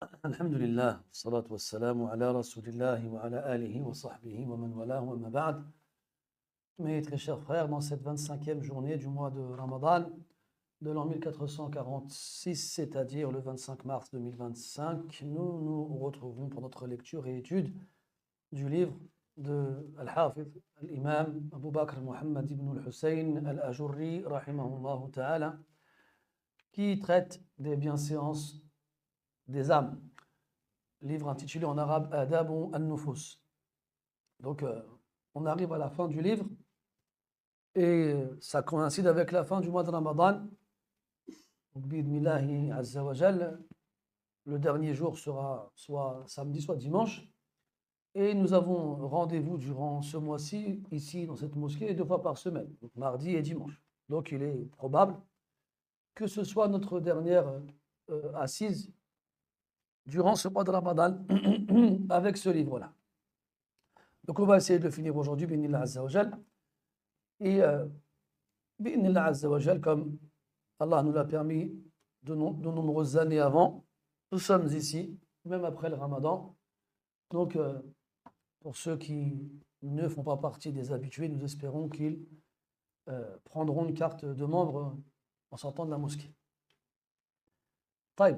الحمد لله والصلاة والسلام على رسول الله وعلى آله وصحبه ومن والاه وما بعد. Mes très chers frères, dans cette 25e journée du mois de Ramadan de l'an 1446, c'est-à-dire le 25 mars 2025, nous nous retrouvons pour notre lecture et étude du livre de Al-Hafiz, l'imam Abu Bakr Muhammad ibn al-Hussein al-Ajurri, rahimahullah ta'ala, qui traite des bienséances des âmes. Livre intitulé en arabe Adabun an-Nufus. Donc, on arrive à la fin du livre et ça coïncide avec la fin du mois de Ramadan. Bidnillahi Azza wa Jal, le dernier jour sera soit samedi, soit dimanche. Et nous avons rendez-vous durant ce mois-ci, ici dans cette mosquée, 2 fois par semaine, donc mardi et dimanche. Donc, il est probable que ce soit notre dernière assise durant ce mois de Ramadan avec ce livre-là. Donc on va essayer de le finir aujourd'hui, bi'inillah azza wa jal. Et bi'inillah azza wa jal, comme Allah nous l'a permis de nombreuses années avant, nous sommes ici, même après le Ramadan. Donc pour ceux qui ne font pas partie des habitués, nous espérons qu'ils prendront une carte de membre en sortant de la mosquée. Taïb.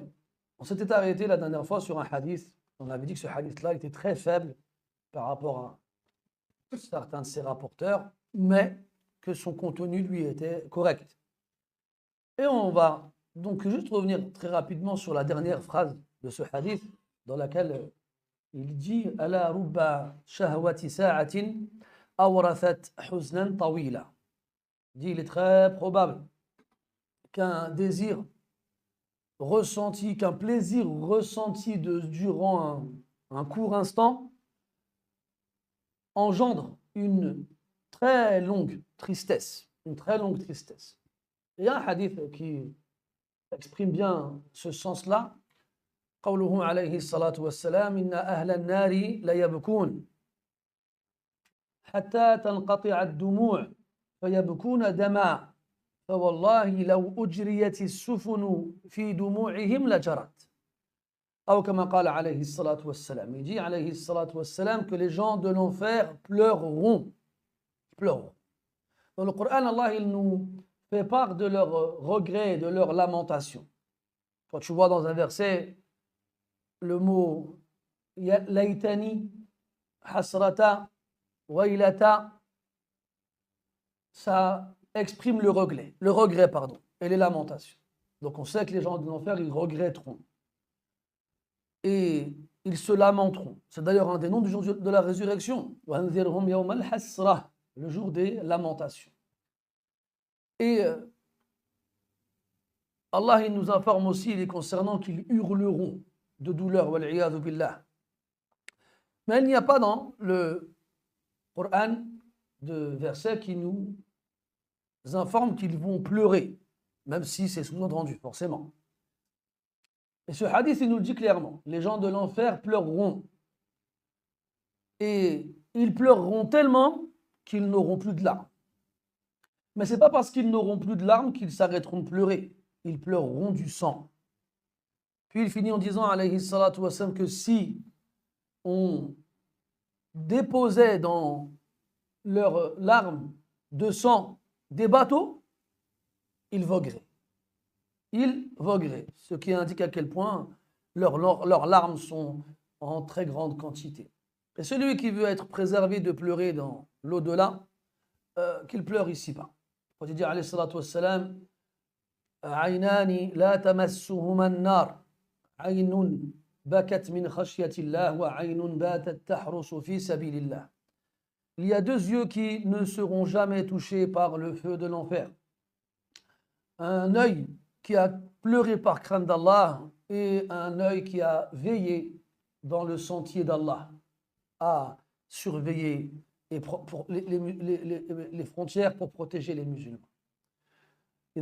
On s'était arrêté la dernière fois sur un hadith. On avait dit que ce hadith-là était très faible par rapport à certains de ses rapporteurs, mais que son contenu, lui, était correct. Et on va donc juste revenir très rapidement sur la dernière phrase de ce hadith, dans laquelle il dit « Ala rubba shahwati sa'atin awrathat huznan tawila » Il dit « Il est très probable qu'un désir ressenti, qu'un plaisir ressenti durant un court instant engendre une très longue tristesse, Et un hadith qui exprime bien ce sens-là, قوله عليه الصلاة والسلام إن أهل النار ليبكون حتى تنقطع الدموع فيبكون دما فوالله لو أجريت السفن في دموعهم لجرت أو كما قال عليه الصلاة والسلام. Il dit عليه الصلاة والسلام que les gens de l'enfer pleureront. Dans le Coran, Allah il nous fait part de leurs regrets, de leurs lamentations. Quand tu vois dans un verset le mot laïtani, hasrata, wailata, ça exprime le regret, et les lamentations. Donc on sait que les gens de l'enfer, ils regretteront. Et ils se lamenteront. C'est d'ailleurs un des noms du jour de la résurrection. Le jour des lamentations. Et Allah il nous informe aussi les concernant qu'ils hurleront de douleur. Wal-'iyadhu billah. Mais il n'y a pas dans le Coran de versets qui nous informent qu'ils vont pleurer, même si c'est sous-entendu, forcément. Et ce hadith, il nous le dit clairement. Les gens de l'enfer pleureront. Et ils pleureront tellement qu'ils n'auront plus de larmes. Mais ce n'est pas parce qu'ils n'auront plus de larmes qu'ils s'arrêteront de pleurer. Ils pleureront du sang. Puis il finit en disant, alayhi salatu wassalam, que si on déposait dans leurs larmes de sang des bateaux, ils vogueraient. Ce qui indique à quel point leurs larmes sont en très grande quantité. Et celui qui veut être préservé de pleurer dans l'au-delà, qu'il pleure ici-bas. Quand il dit, alayhi salatu wassalam, عينان لا تمسهما النار عين بكت من خشية الله وعين باتت تحرس في سبيل الله. Il y a 2 yeux qui ne seront jamais touchés par le feu de l'enfer. Un œil qui a pleuré par crainte d'Allah et un œil qui a veillé dans le sentier d'Allah à surveiller les frontières pour protéger les musulmans. Et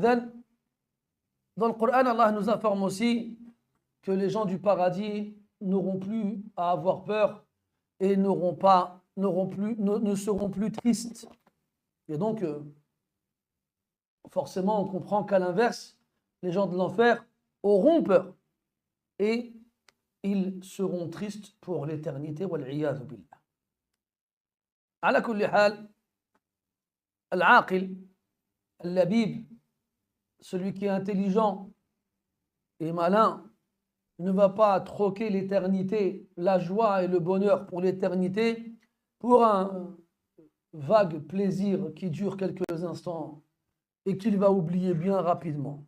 dans le Coran, Allah nous informe aussi que les gens du paradis n'auront plus à avoir peur et ne seront plus tristes. Et donc, forcément, on comprend qu'à l'inverse, les gens de l'enfer auront peur et ils seront tristes pour l'éternité. Wal-'iyadhu billah. Ala kulli hal, al-aqil, al-labib, celui qui est intelligent et malin, ne va pas troquer l'éternité, la joie et le bonheur pour l'éternité, pour un vague plaisir qui dure quelques instants et qu'il va oublier bien rapidement.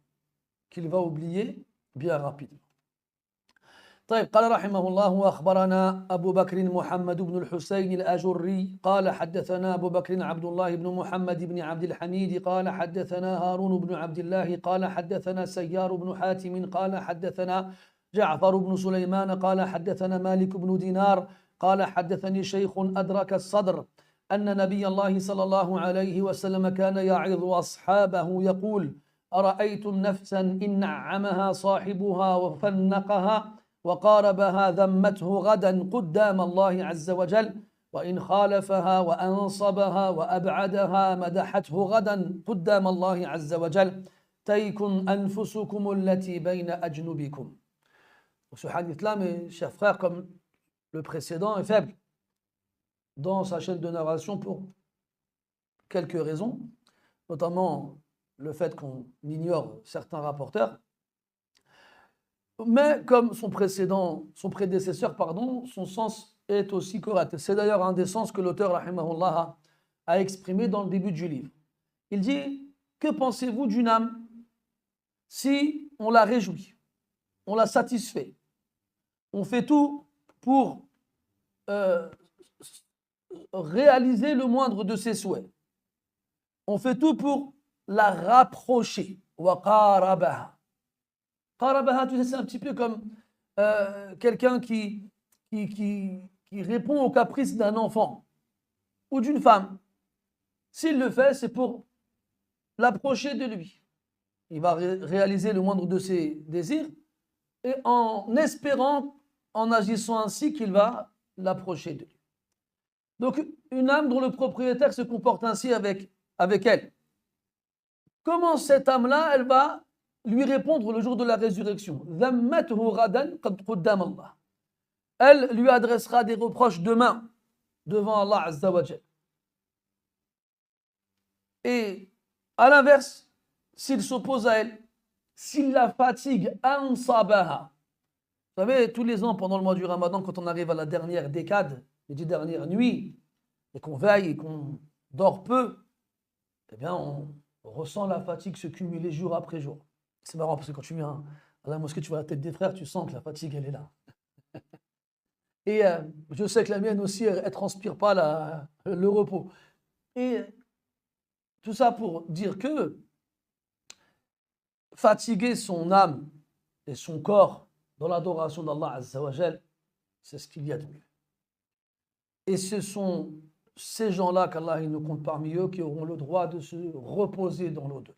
طيب قال رحمه الله وأخبرنا أبو بكر محمد بن الحسين الأجري قال حدثنا أبو بكر عبد الله بن محمد بن عبد الحميد قال حدثنا هارون بن عبد الله قال حدثنا سيار بن حاتم قال حدثنا جعفر بن سليمان قال حدثنا مالك بن دينار قال حدثني شيخ أدرك الصدر أن نبي الله صلى الله عليه وسلم كان يعظ أصحابه يقول أرأيتم نفسا إن نعمها صاحبها وفنقها وقاربها ذمته غدا قدام الله عز وجل وإن خالفها وأنصبها وأبعدها مدحته غدا قدام الله عز وجل تيكن أنفسكم التي بين أجنبكم. Ce hadith-là, mes chers frères, comme le précédent, est faible dans sa chaîne de narration pour quelques raisons, notamment le fait qu'on ignore certains rapporteurs. Mais comme son prédécesseur, son sens est aussi correct. C'est d'ailleurs un des sens que l'auteur, rahimahullah, a exprimé dans le début du livre. Il dit, que pensez-vous d'une âme si on la réjouit, on la satisfait, on fait tout pour réaliser le moindre de ses souhaits, on fait tout pour la rapprocher. Wa qarabaha. Qarabaha, tu sais, c'est un petit peu comme quelqu'un qui répond aux caprices d'un enfant ou d'une femme. S'il le fait, c'est pour l'approcher de lui. Il va réaliser le moindre de ses désirs et en espérant, en agissant ainsi, qu'il va l'approcher de lui. Donc, une âme dont le propriétaire se comporte ainsi avec elle, comment cette âme-là, elle va lui répondre le jour de la résurrection? Elle lui adressera des reproches demain devant Allah Azza wa Jal. Et à l'inverse, s'il s'oppose à elle, s'il la fatigue, ansabaha. Vous savez, tous les ans pendant le mois du Ramadan, quand on arrive à la dernière décade, les 10 dernières nuits, et qu'on veille et qu'on dort peu, eh bien on ressent la fatigue se cumuler jour après jour. C'est marrant parce que quand tu viens à la mosquée, tu vois la tête des frères, tu sens que la fatigue, elle est là. Et je sais que la mienne aussi, elle ne transpire pas le repos. Et tout ça pour dire que fatiguer son âme et son corps dans l'adoration d'Allah Azza wa Jal, c'est ce qu'il y a de mieux. Et ce sont ces gens-là qu'Allah nous compte parmi eux qui auront le droit de se reposer dans l'au-delà.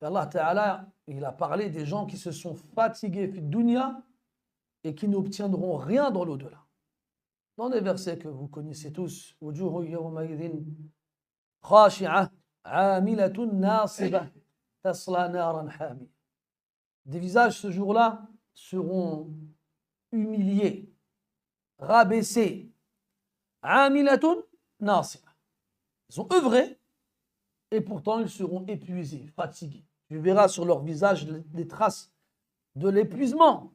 Allah Ta'ala, il a parlé des gens qui se sont fatigués fi dunya et qui n'obtiendront rien dans l'au-delà. Dans les versets que vous connaissez tous, wujuhu yawmaidhin khashi'ah 'amilatun nasibah tasla naran hamiyah. Des visages ce jour-là seront humiliés, rabaissés. 'Amilatun nasibah. Ils ont œuvré et pourtant ils seront épuisés, fatigués. Tu verras sur leur visage des traces de l'épuisement.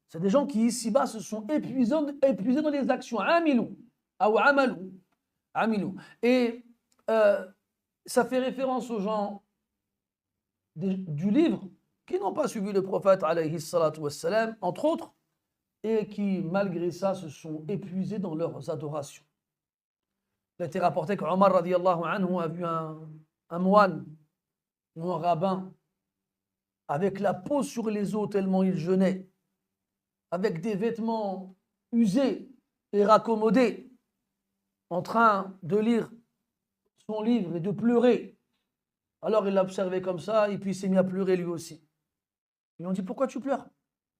C'est des gens qui ici-bas se sont épuisés dans les actions. Amilou. Ou amalou. Amilou. Et ça fait référence aux gens du livre qui n'ont pas suivi le prophète alayhi salatu wassalam, entre autres, et qui malgré ça se sont épuisés dans leurs adorations. Il a été rapporté qu'Omar radiyallahu anhu a vu un moine ou un rabbin avec la peau sur les os tellement il jeûnait, avec des vêtements usés et raccommodés, en train de lire son livre et de pleurer. Alors il l'a observé comme ça et puis il s'est mis à pleurer lui aussi. Ils lui ont dit, pourquoi tu pleures?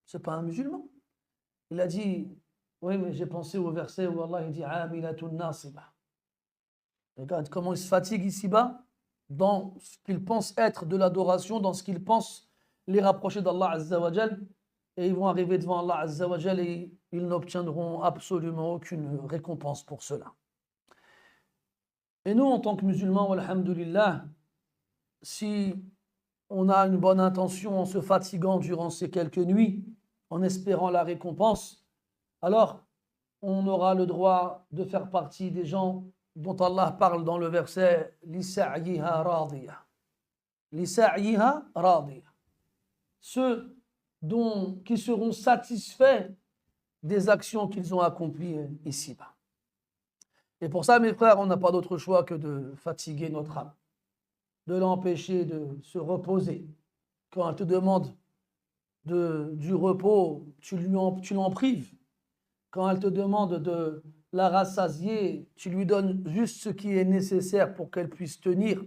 C'est pas un musulman. Il a dit, oui mais j'ai pensé au verset où Allah il dit amilatun nasibah. Regarde comment il se fatigue ici-bas dans ce qu'il pense être de l'adoration, dans ce qu'il pense les rapprocher d'Allah Azza wa Jal. et ils vont arriver devant Allah Azza wa Jal et ils n'obtiendront absolument aucune récompense pour cela. Et nous, en tant que musulmans, alhamdulillah, si on a une bonne intention en se fatiguant durant ces quelques nuits, en espérant la récompense, alors on aura le droit de faire partie des gens dont Allah parle dans le verset « Lisa'yiha radiya ». Lisa'yiha radiya. Ceux qui seront satisfaits des actions qu'ils ont accomplies ici-bas. Et pour ça, mes frères, on n'a pas d'autre choix que de fatiguer notre âme, de l'empêcher de se reposer. Quand elle te demande du repos, tu l'en prives. Quand elle te demande de la rassasier, tu lui donnes juste ce qui est nécessaire pour qu'elle puisse tenir.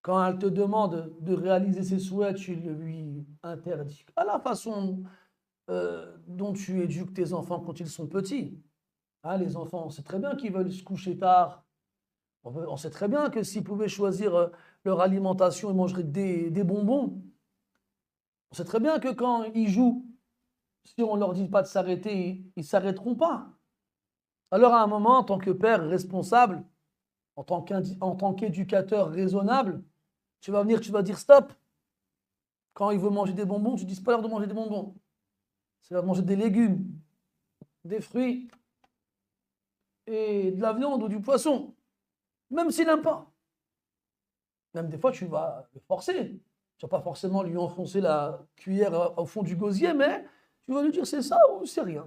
Quand elle te demande de réaliser ses souhaits, tu le lui interdis. À la façon dont tu éduques tes enfants quand ils sont petits. Hein, les enfants, on sait très bien qu'ils veulent se coucher tard. On sait très bien que s'ils pouvaient choisir leur alimentation, ils mangeraient des bonbons. On sait très bien que quand ils jouent, si on ne leur dit pas de s'arrêter, ils ne s'arrêteront pas. Alors à un moment, en tant que père responsable, en tant qu'éducateur raisonnable, tu vas venir, tu vas dire stop. Quand il veut manger des bonbons, tu dis c'est pas l'heure de manger des bonbons. C'est l'heure de manger des légumes, des fruits et de la viande ou du poisson. Même s'il n'aime pas. Même des fois, tu vas le forcer. Tu ne vas pas forcément lui enfoncer la cuillère au fond du gosier, mais tu vas lui dire c'est ça ou c'est rien.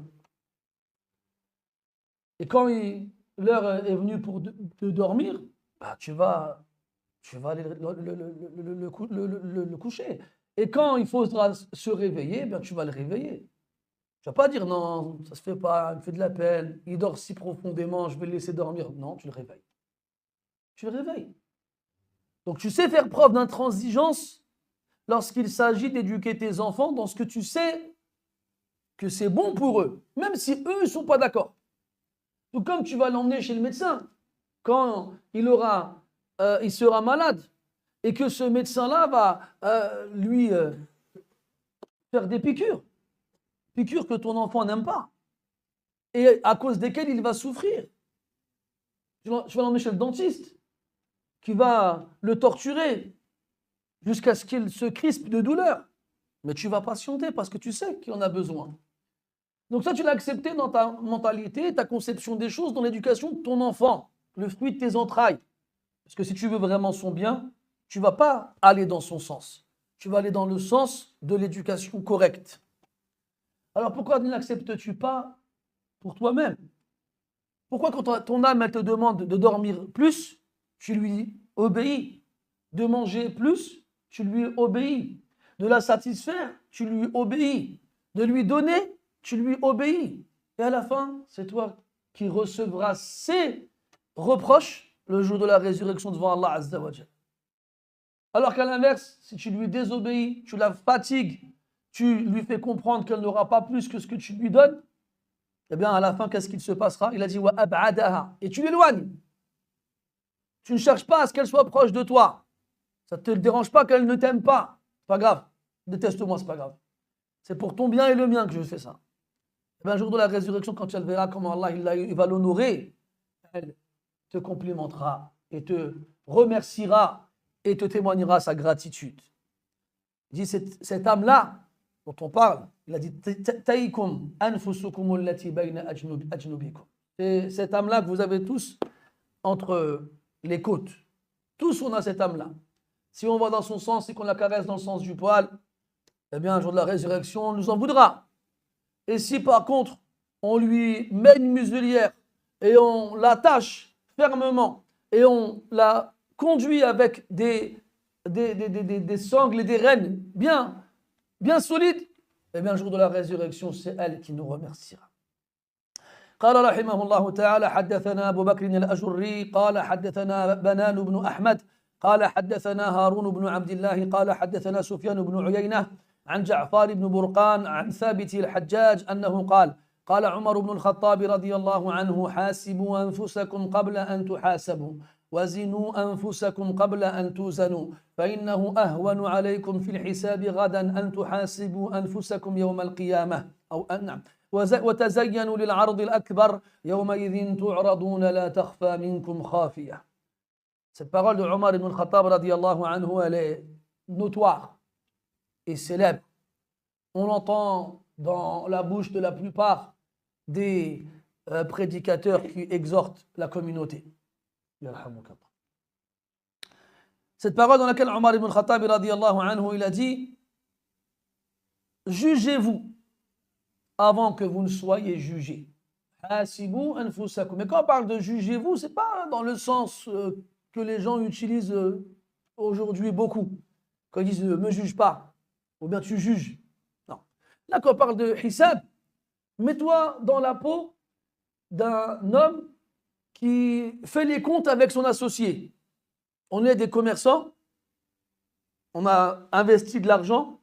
Et quand l'heure est venue pour de dormir, bah, tu vas aller le coucher. Et quand il faudra se réveiller, ben, tu vas le réveiller. Tu ne vas pas dire non, ça ne se fait pas, il me fait de la peine, il dort si profondément, je vais le laisser dormir. Non, tu le réveilles. Tu le réveilles. Donc tu sais faire preuve d'intransigeance lorsqu'il s'agit d'éduquer tes enfants dans ce que tu sais que c'est bon pour eux, même si eux ne sont pas d'accord. Tout comme tu vas l'emmener chez le médecin, quand il sera malade, et que ce médecin-là va lui faire des piqûres que ton enfant n'aime pas, et à cause desquelles il va souffrir. Tu vas l'emmener chez le dentiste, qui va le torturer jusqu'à ce qu'il se crispe de douleur. Mais tu vas patienter parce que tu sais qu'il en a besoin. Donc ça, tu l'as accepté dans ta mentalité, ta conception des choses, dans l'éducation de ton enfant, le fruit de tes entrailles. Parce que si tu veux vraiment son bien, tu ne vas pas aller dans son sens. Tu vas aller dans le sens de l'éducation correcte. Alors pourquoi ne l'acceptes-tu pas pour toi-même? Pourquoi quand ton âme elle te demande de dormir plus, tu lui obéis? De manger plus, tu lui obéis. De la satisfaire, tu lui obéis. De lui donner, tu lui obéis. Et à la fin, c'est toi qui recevras ses reproches le jour de la résurrection devant Allah Azza wa Jal. Alors qu'à l'inverse, si tu lui désobéis, tu la fatigues, tu lui fais comprendre qu'elle n'aura pas plus que ce que tu lui donnes, eh bien à la fin, qu'est-ce qu'il se passera? Il a dit wa ab'adaha, et tu l'éloignes. Tu ne cherches pas à ce qu'elle soit proche de toi. Ça ne te dérange pas qu'elle ne t'aime pas. C'est pas grave. Déteste-moi, c'est pas grave. C'est pour ton bien et le mien que je fais ça. Et bien, un jour de la résurrection, quand elle verra comment Allah il va l'honorer, elle te complimentera et te remerciera et te témoignera sa gratitude. Il dit cette âme-là dont on parle, il a dit Taïkum anfusukum allati bayna ajnubikum. C'est cette âme-là que vous avez tous entre les côtes. Tous on a cette âme-là. Si on va dans son sens et qu'on la caresse dans le sens du poil, eh bien un jour de la résurrection, on nous en voudra. Et si par contre, on lui met une muselière et on l'attache fermement et on la conduit avec des sangles et des rênes bien solides, eh bien, le jour de la résurrection, c'est elle qui nous remerciera. قال رحمه الله تعالى حدثنا أبو بكر الأجري قال حدثنا بنان بن أحمد قال حدثنا هارون بن عبد الله قال حدثنا سفيان بن عيينة عن جعفر بن برقان عن ثابت الحجاج أنه قال عمر بن الخطاب رضي الله عنه حاسبوا أنفسكم قبل أن تحاسبوا وزنوا أنفسكم قبل أن توزنوا فإنه أهون عليكم في الحساب غدا أن تحاسبوا أنفسكم يوم القيامة أو أن وتزينوا للعرض الأكبر يومئذ تعرضون لا تخفى منكم خافية. Cette parole de Omar ibn al-Khattab radiyallahu anhu, elle est notoire et célèbre. On l'entend dans la bouche de la plupart des prédicateurs qui exhortent la communauté. Cette parole dans laquelle Omar ibn al-Khattab radiyallahu anhu, il a dit: jugez-vous avant que vous ne soyez jugés. Hasibu anfusakum. Mais quand on parle de jugez-vous, ce n'est pas dans le sens que les gens utilisent aujourd'hui beaucoup. Quand ils disent ne me juge pas, ou bien tu juges. Non. Là, quand on parle de hisab, mets-toi dans la peau d'un homme qui fait les comptes avec son associé. On est des commerçants, on a investi de l'argent,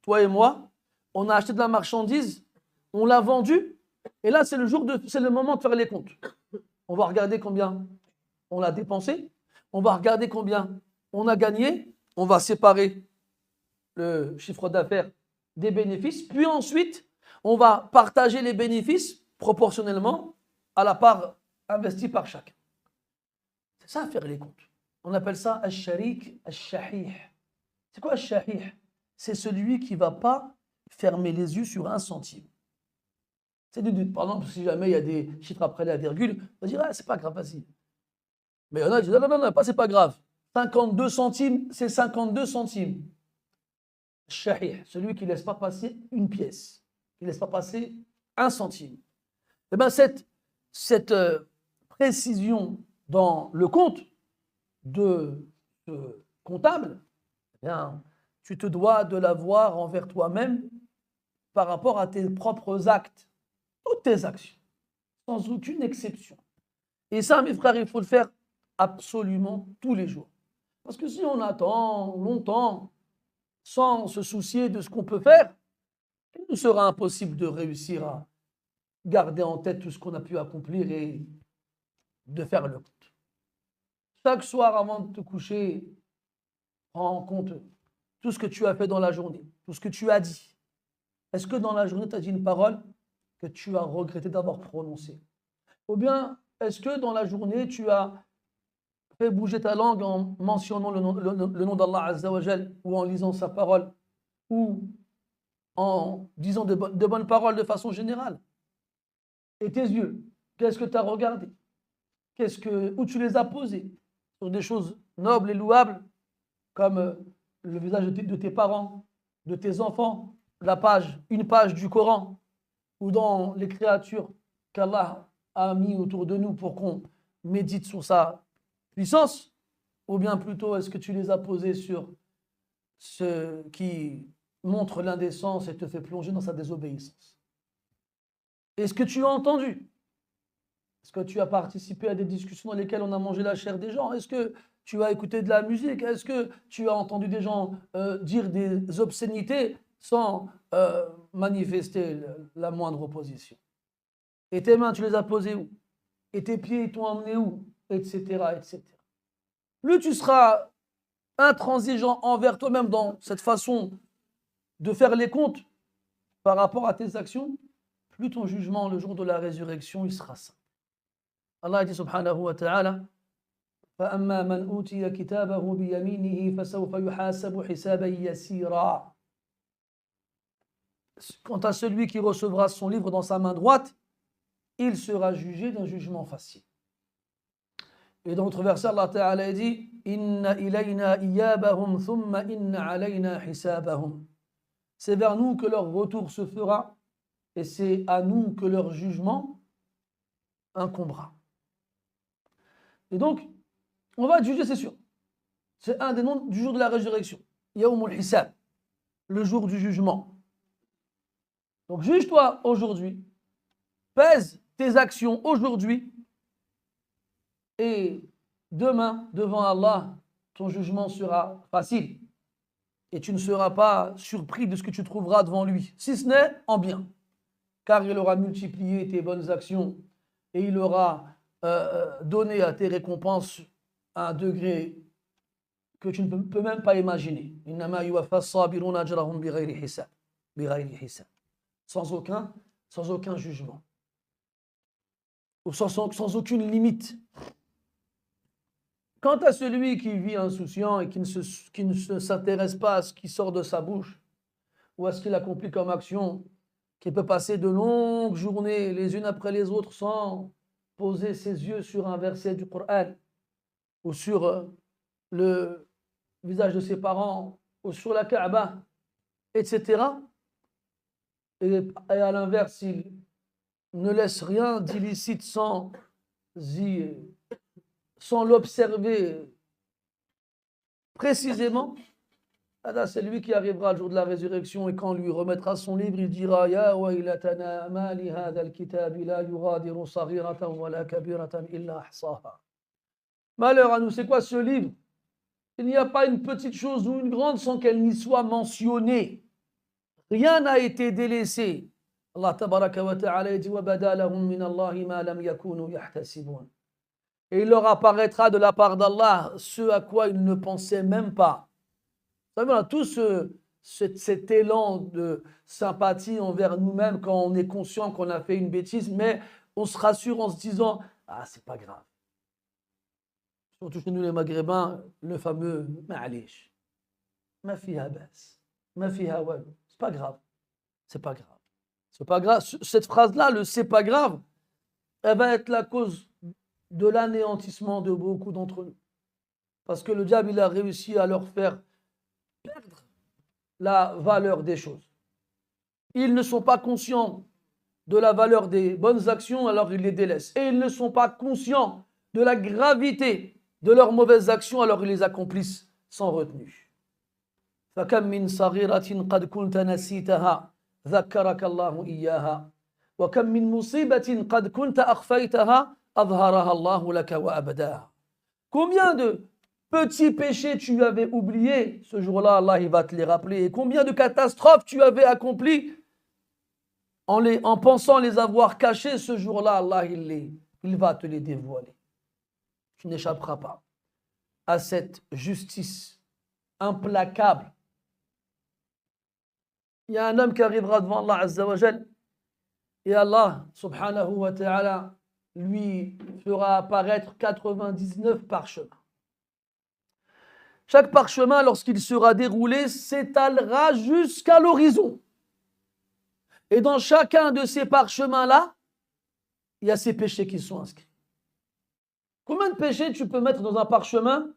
toi et moi, on a acheté de la marchandise, on l'a vendu, et là c'est le moment de faire les comptes. On va regarder combien on a dépensé, on va regarder combien on a gagné, on va séparer le chiffre d'affaires des bénéfices, puis ensuite on va partager les bénéfices proportionnellement à la part investie par chacun. C'est ça, faire les comptes. On appelle ça al-sharik al-shahih. C'est quoi al-shahih? C'est celui qui ne va pas fermer les yeux sur un centime. C'est par exemple, si jamais il y a des chiffres après la virgule, on va dire, ah, c'est pas grave, vas-y. Mais il y en a qui disent, non, c'est pas grave. 52 centimes, c'est 52 centimes. Shahih, celui qui ne laisse pas passer une pièce, qui ne laisse pas passer un centime. Eh bien, cette précision dans le compte de comptable, eh bien, tu te dois de l'avoir envers toi-même par rapport à tes propres actes, toutes tes actions, sans aucune exception. Et ça, mes frères, il faut le faire absolument tous les jours. Parce que si on attend longtemps sans se soucier de ce qu'on peut faire, il nous sera impossible de réussir à garder en tête tout ce qu'on a pu accomplir et de faire le compte. Chaque soir, avant de te coucher, prends en compte tout ce que tu as fait dans la journée, tout ce que tu as dit. Est-ce que dans la journée, tu as dit une parole que tu as regretté d'avoir prononcée? Ou bien, est-ce que dans la journée, tu as fait bouger ta langue en mentionnant le nom d'Allah Azza wa Jal, ou en lisant sa parole, ou en disant de bonnes paroles de façon générale? Et tes yeux, qu'est-ce que tu as regardé? Où tu les as posés? Sur des choses nobles et louables, comme le visage de tes parents, de tes enfants, une page du Coran, ou dans les créatures qu'Allah a mis autour de nous pour qu'on médite sur sa puissance, ou bien plutôt est-ce que tu les as posés sur ce qui montre l'indécence et te fait plonger dans sa désobéissance? Est-ce que tu as entendu? Est-ce que tu as participé à des discussions dans lesquelles on a mangé la chair des gens? Est-ce que tu as écouté de la musique? Est-ce que tu as entendu des gens dire des obscénités sans manifester la moindre opposition? Et tes mains, tu les as posées où? Et tes pieds, ils t'ont emmené où? Etc., etc. Plus tu seras intransigeant envers toi-même dans cette façon de faire les comptes par rapport à tes actions, plus ton jugement le jour de la résurrection, il sera sain. Allah dit subhanahu wa ta'ala: فَأَمَّا مَنْ أُوتِيَ كِتَابَهُ بِيَمِينِهِ فَسَوْفَ يُحَاسَبُ حِسَابًا يَسِيرًا. Quant à celui qui recevra son livre dans sa main droite, il sera jugé d'un jugement facile. Et dans notre verset, Allah Ta'ala dit: Inna ilayna iyabahum thumma inna alayna hisabahum. C'est vers nous que leur retour se fera et c'est à nous que leur jugement incombera. Et donc, on va juger, c'est sûr. C'est un des noms du jour de la résurrection. Yawmul Hisab, le jour du jugement. Donc, juge-toi aujourd'hui, pèse tes actions aujourd'hui, et demain, devant Allah, ton jugement sera facile. Et tu ne seras pas surpris de ce que tu trouveras devant lui, si ce n'est en bien. Car il aura multiplié tes bonnes actions et il aura donné à tes récompenses à un degré que tu ne peux même pas imaginer. إنما يوفى الصابرون أجرهم بغير حساب. Sans aucun jugement. Ou sans aucune limite. Quant à celui qui vit insouciant et qui ne s'intéresse pas à ce qui sort de sa bouche, ou à ce qu'il accomplit comme action, qui peut passer de longues journées les unes après les autres sans poser ses yeux sur un verset du Coran, ou sur le visage de ses parents, ou sur la Kaaba, etc. Et à l'inverse, il ne laisse rien d'illicite sans l'observer précisément. C'est lui qui arrivera le jour de la résurrection et quand on lui remettra son livre, il dira Ya waylatana ma li hadha al-kitab la yughadiru saghiratan wala kabiratan illa ahsaha. Malheur à nous, c'est quoi ce livre? Il n'y a pas une petite chose ou une grande sans qu'elle n'y soit mentionnée. Rien n'a été délaissé. Allah tabaraka wa ta'ala dit wa badalahum min Allahi ma lam yakunu yahtasibun. Et il leur apparaîtra de la part d'Allah ce à quoi ils ne pensaient même pas. Vous savez, on a tous cet élan de sympathie envers nous-mêmes quand on est conscient qu'on a fait une bêtise, mais on se rassure en se disant « Ah, c'est pas grave ». Surtout chez nous les Maghrébins, le fameux « Ma'alish ». « Ma fiha bas »« Ma fiha wal ». C'est pas grave. C'est pas grave. C'est pas grave. Cette phrase-là, le « c'est pas grave », elle va être la cause de l'anéantissement de beaucoup d'entre nous. Parce que le diable, il a réussi à leur faire perdre la valeur des choses. Ils ne sont pas conscients de la valeur des bonnes actions, alors ils les délaissent. Et ils ne sont pas conscients de la gravité de leurs mauvaises actions, alors ils les accomplissent sans retenue. فَكَمْ مِنْ صَغِيرَةٍ قَدْ كُنْتَ نَسِيتَهَا ذَكَّرَكَ اللَّهُ إِيَّاهَا وَكَمْ مِنْ مُصِيبَةٍ قَدْ كُنْتَ أَخْفَيْتَهَا أَظْهَرَهَا اللَّهُ لَكَ وَأَبْدَاهَا. Combien de petits péchés tu avais oubliés, ce jour-là, Allah il va te les rappeler. Et combien de catastrophes tu avais accomplies en pensant les avoir cachées, ce jour-là, Allah il va te les dévoiler. Tu n'échapperas pas à cette justice implacable. Il y a un homme qui arrivera devant Allah Azza wa Jal et Allah subhanahu wa ta'ala lui fera apparaître 99 parchemins. Chaque parchemin, lorsqu'il sera déroulé, s'étalera jusqu'à l'horizon. Et dans chacun de ces parchemins-là, il y a ces péchés qui sont inscrits. Combien de péchés tu peux mettre dans un parchemin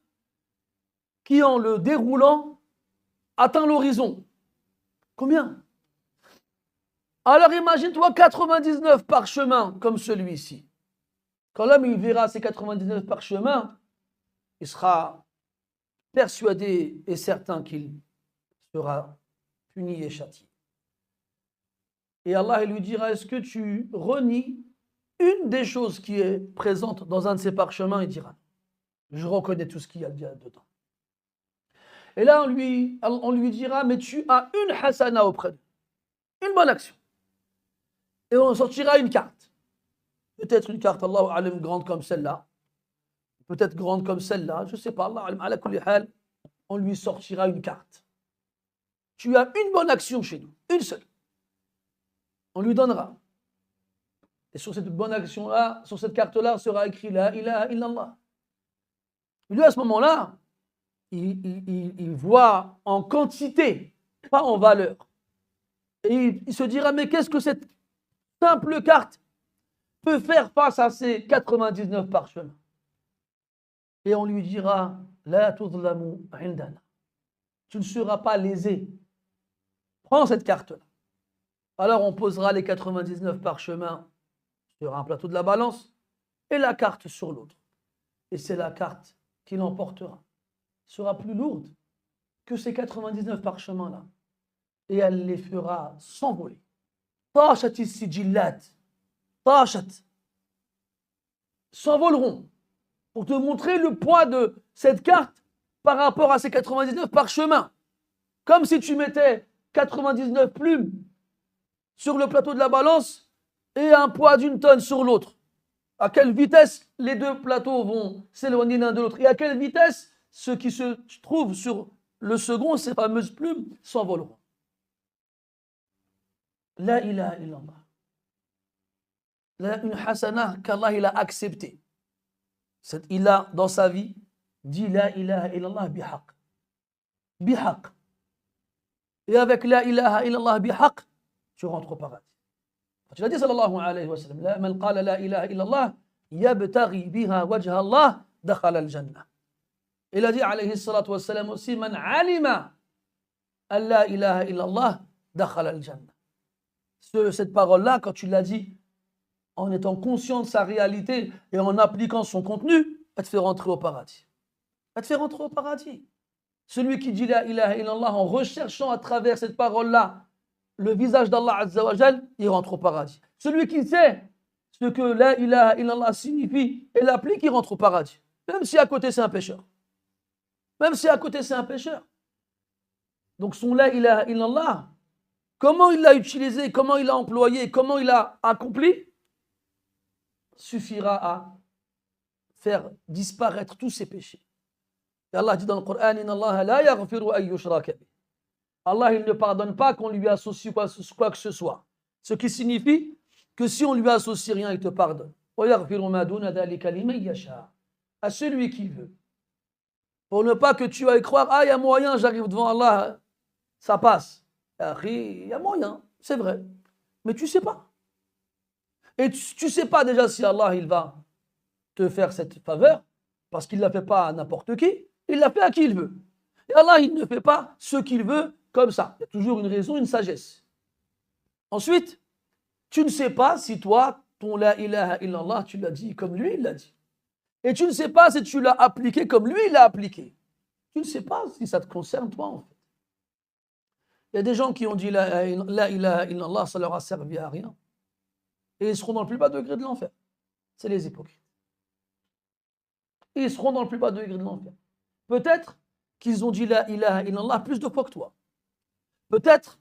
qui, en le déroulant, atteint l'horizon? Combien? Alors imagine-toi 99 parchemins comme celui-ci. Quand l'homme il verra ces 99 parchemins, il sera persuadé et certain qu'il sera puni et châtié. Et Allah il lui dira, est-ce que tu renies une des choses qui est présente dans un de ces parchemins? Il dira, je reconnais tout ce qu'il y a dedans. Et là, on lui dira, mais tu as une hasana auprès de lui, une bonne action. Et on sortira une carte. Peut-être une carte, Allahu alim, grande comme celle-là. Peut-être grande comme celle-là. Je ne sais pas, Allahu alim, ala kulli hal, on lui sortira une carte. Tu as une bonne action chez nous, une seule. On lui donnera. Et sur cette bonne action-là, sur cette carte-là, sera écrit La ilaha illallah. Lui, à ce moment-là, il voit en quantité, pas en valeur. Et il se dira, mais qu'est-ce que cette simple carte peut faire face à ces 99 parchemins? Et on lui dira, La tudlamu indana. Tu ne seras pas lésé. Prends cette carte-là. Alors on posera les 99 parchemins sur un plateau de la balance et la carte sur l'autre. Et c'est la carte qui l'emportera. Sera plus lourde que ces 99 parchemins-là. Et elle les fera s'envoler. Tachat sijillat. Tachat. S'envoleront. Pour te montrer le poids de cette carte par rapport à ces 99 parchemins. Comme si tu mettais 99 plumes sur le plateau de la balance et un poids d'1 tonne sur l'autre. À quelle vitesse les deux plateaux vont s'éloigner l'un de l'autre et à quelle vitesse ceux qui se trouvent sur le second, ces fameuses plumes, s'envoleront. La ilaha illallah. Une hasana qu'Allah il a acceptée. Il a, dans sa vie, dit la ilaha illallah bihaq. Bihaq. Et avec la ilaha illallah bihaq, tu rentres au paradis. Tu l'as dit sallallahu alayhi wa sallam. Man qala la ilaha illallah yabtaghi biha wajha Allah dakhala al-jannah. Il a dit alayhi salatu wa sallam aussi man alima an la ilaha illallah dakhala al-jannah. Cette parole-là, quand tu l'as dit en étant conscient de sa réalité et en appliquant son contenu, elle te fait rentrer au paradis. Elle te fait rentrer au paradis. Celui qui dit la ilaha illallah en recherchant à travers cette parole-là le visage d'Allah Azza wa Jal, il rentre au paradis. Celui qui sait ce que la ilaha illallah signifie et l'applique, il rentre au paradis. Même si à côté c'est un pécheur. Même si à côté c'est un pécheur. Donc son la ilaha illallah, comment il l'a utilisé, comment il l'a employé, comment il l'a accompli, suffira à faire disparaître tous ses péchés. Et Allah dit dans le Coran, Inna Allah la yaghfiru an yushraka bih. Allah il ne pardonne pas qu'on lui associe quoi que ce soit. Ce qui signifie que si on lui associe rien, il te pardonne. Wa yaghfiru ma duna dhalika liman yasha. À celui qui veut. Pour ne pas que tu ailles croire, ah il y a moyen, j'arrive devant Allah, ça passe. Il y a moyen, c'est vrai. Mais tu ne sais pas. Et tu ne sais pas déjà si Allah il va te faire cette faveur, parce qu'il ne la fait pas à n'importe qui, il la fait à qui il veut. Et Allah, il ne fait pas ce qu'il veut comme ça. Il y a toujours une raison, une sagesse. Ensuite, tu ne sais pas si toi, ton la ilaha illallah, tu l'as dit comme lui, il l'a dit. Et tu ne sais pas si tu l'as appliqué comme lui, il l'a appliqué. Tu ne sais pas si ça te concerne toi, en fait. Il y a des gens qui ont dit la ilaha illallah, ça leur a servi à rien. Et ils seront dans le plus bas degré de l'enfer. C'est les hypocrites. Et ils seront dans le plus bas degré de l'enfer. Peut-être qu'ils ont dit la ilaha illallah plus de fois que toi. Peut-être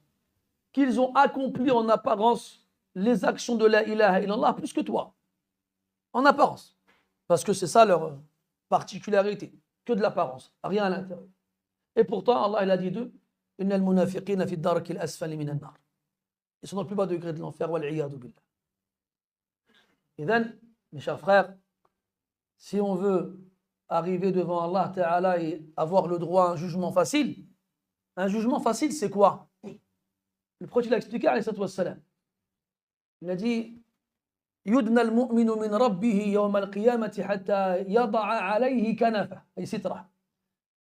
qu'ils ont accompli en apparence les actions de la ilaha illallah plus que toi. En apparence. Parce que c'est ça leur particularité. Que de l'apparence. Rien à l'intérieur. Et pourtant, Allah il a dit d'eux, Innal munafiqina fi ad-darki al-asfali min an-nar. Ils sont dans le plus bas degré de l'enfer. Wal-'iyadu billah. Et donc, mes chers frères, si on veut arriver devant Allah Ta'ala et avoir le droit à un jugement facile c'est quoi? Le prophète il a expliqué alayhi salatu wassalam. Il a dit Yudna al-mu'minu min rabbihi yawm al-qiyamati hatta yada'a alayhi kanafa ay sitra.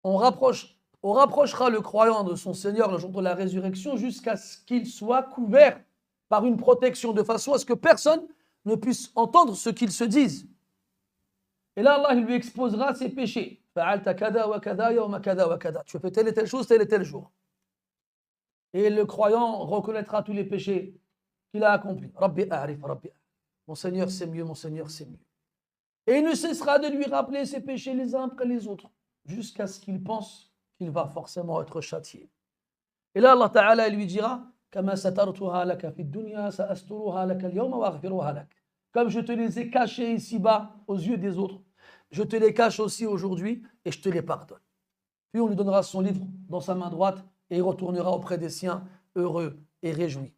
On rapprochera le croyant de son Seigneur le jour de la résurrection jusqu'à ce qu'il soit couvert par une protection de façon à ce que personne ne puisse entendre ce qu'ils se disent. Et là, Allah il lui exposera ses péchés. Tu as fait telle et telle chose, tel et tel jour. Et le croyant reconnaîtra tous les péchés qu'il a accomplis. Rabbi a'rif, Rabbi a'rif. Mon Seigneur c'est mieux, mon Seigneur c'est mieux. Et il ne cessera de lui rappeler ses péchés les uns après les autres, jusqu'à ce qu'il pense qu'il va forcément être châtié. Et là, Allah Ta'ala lui dira Kama satartuha laka fi dunya sa'asturuha laka al-yawma wa aghfiruha lak. Comme je te les ai cachés ici-bas aux yeux des autres, je te les cache aussi aujourd'hui et je te les pardonne. Puis on lui donnera son livre dans sa main droite et il retournera auprès des siens heureux et réjouis.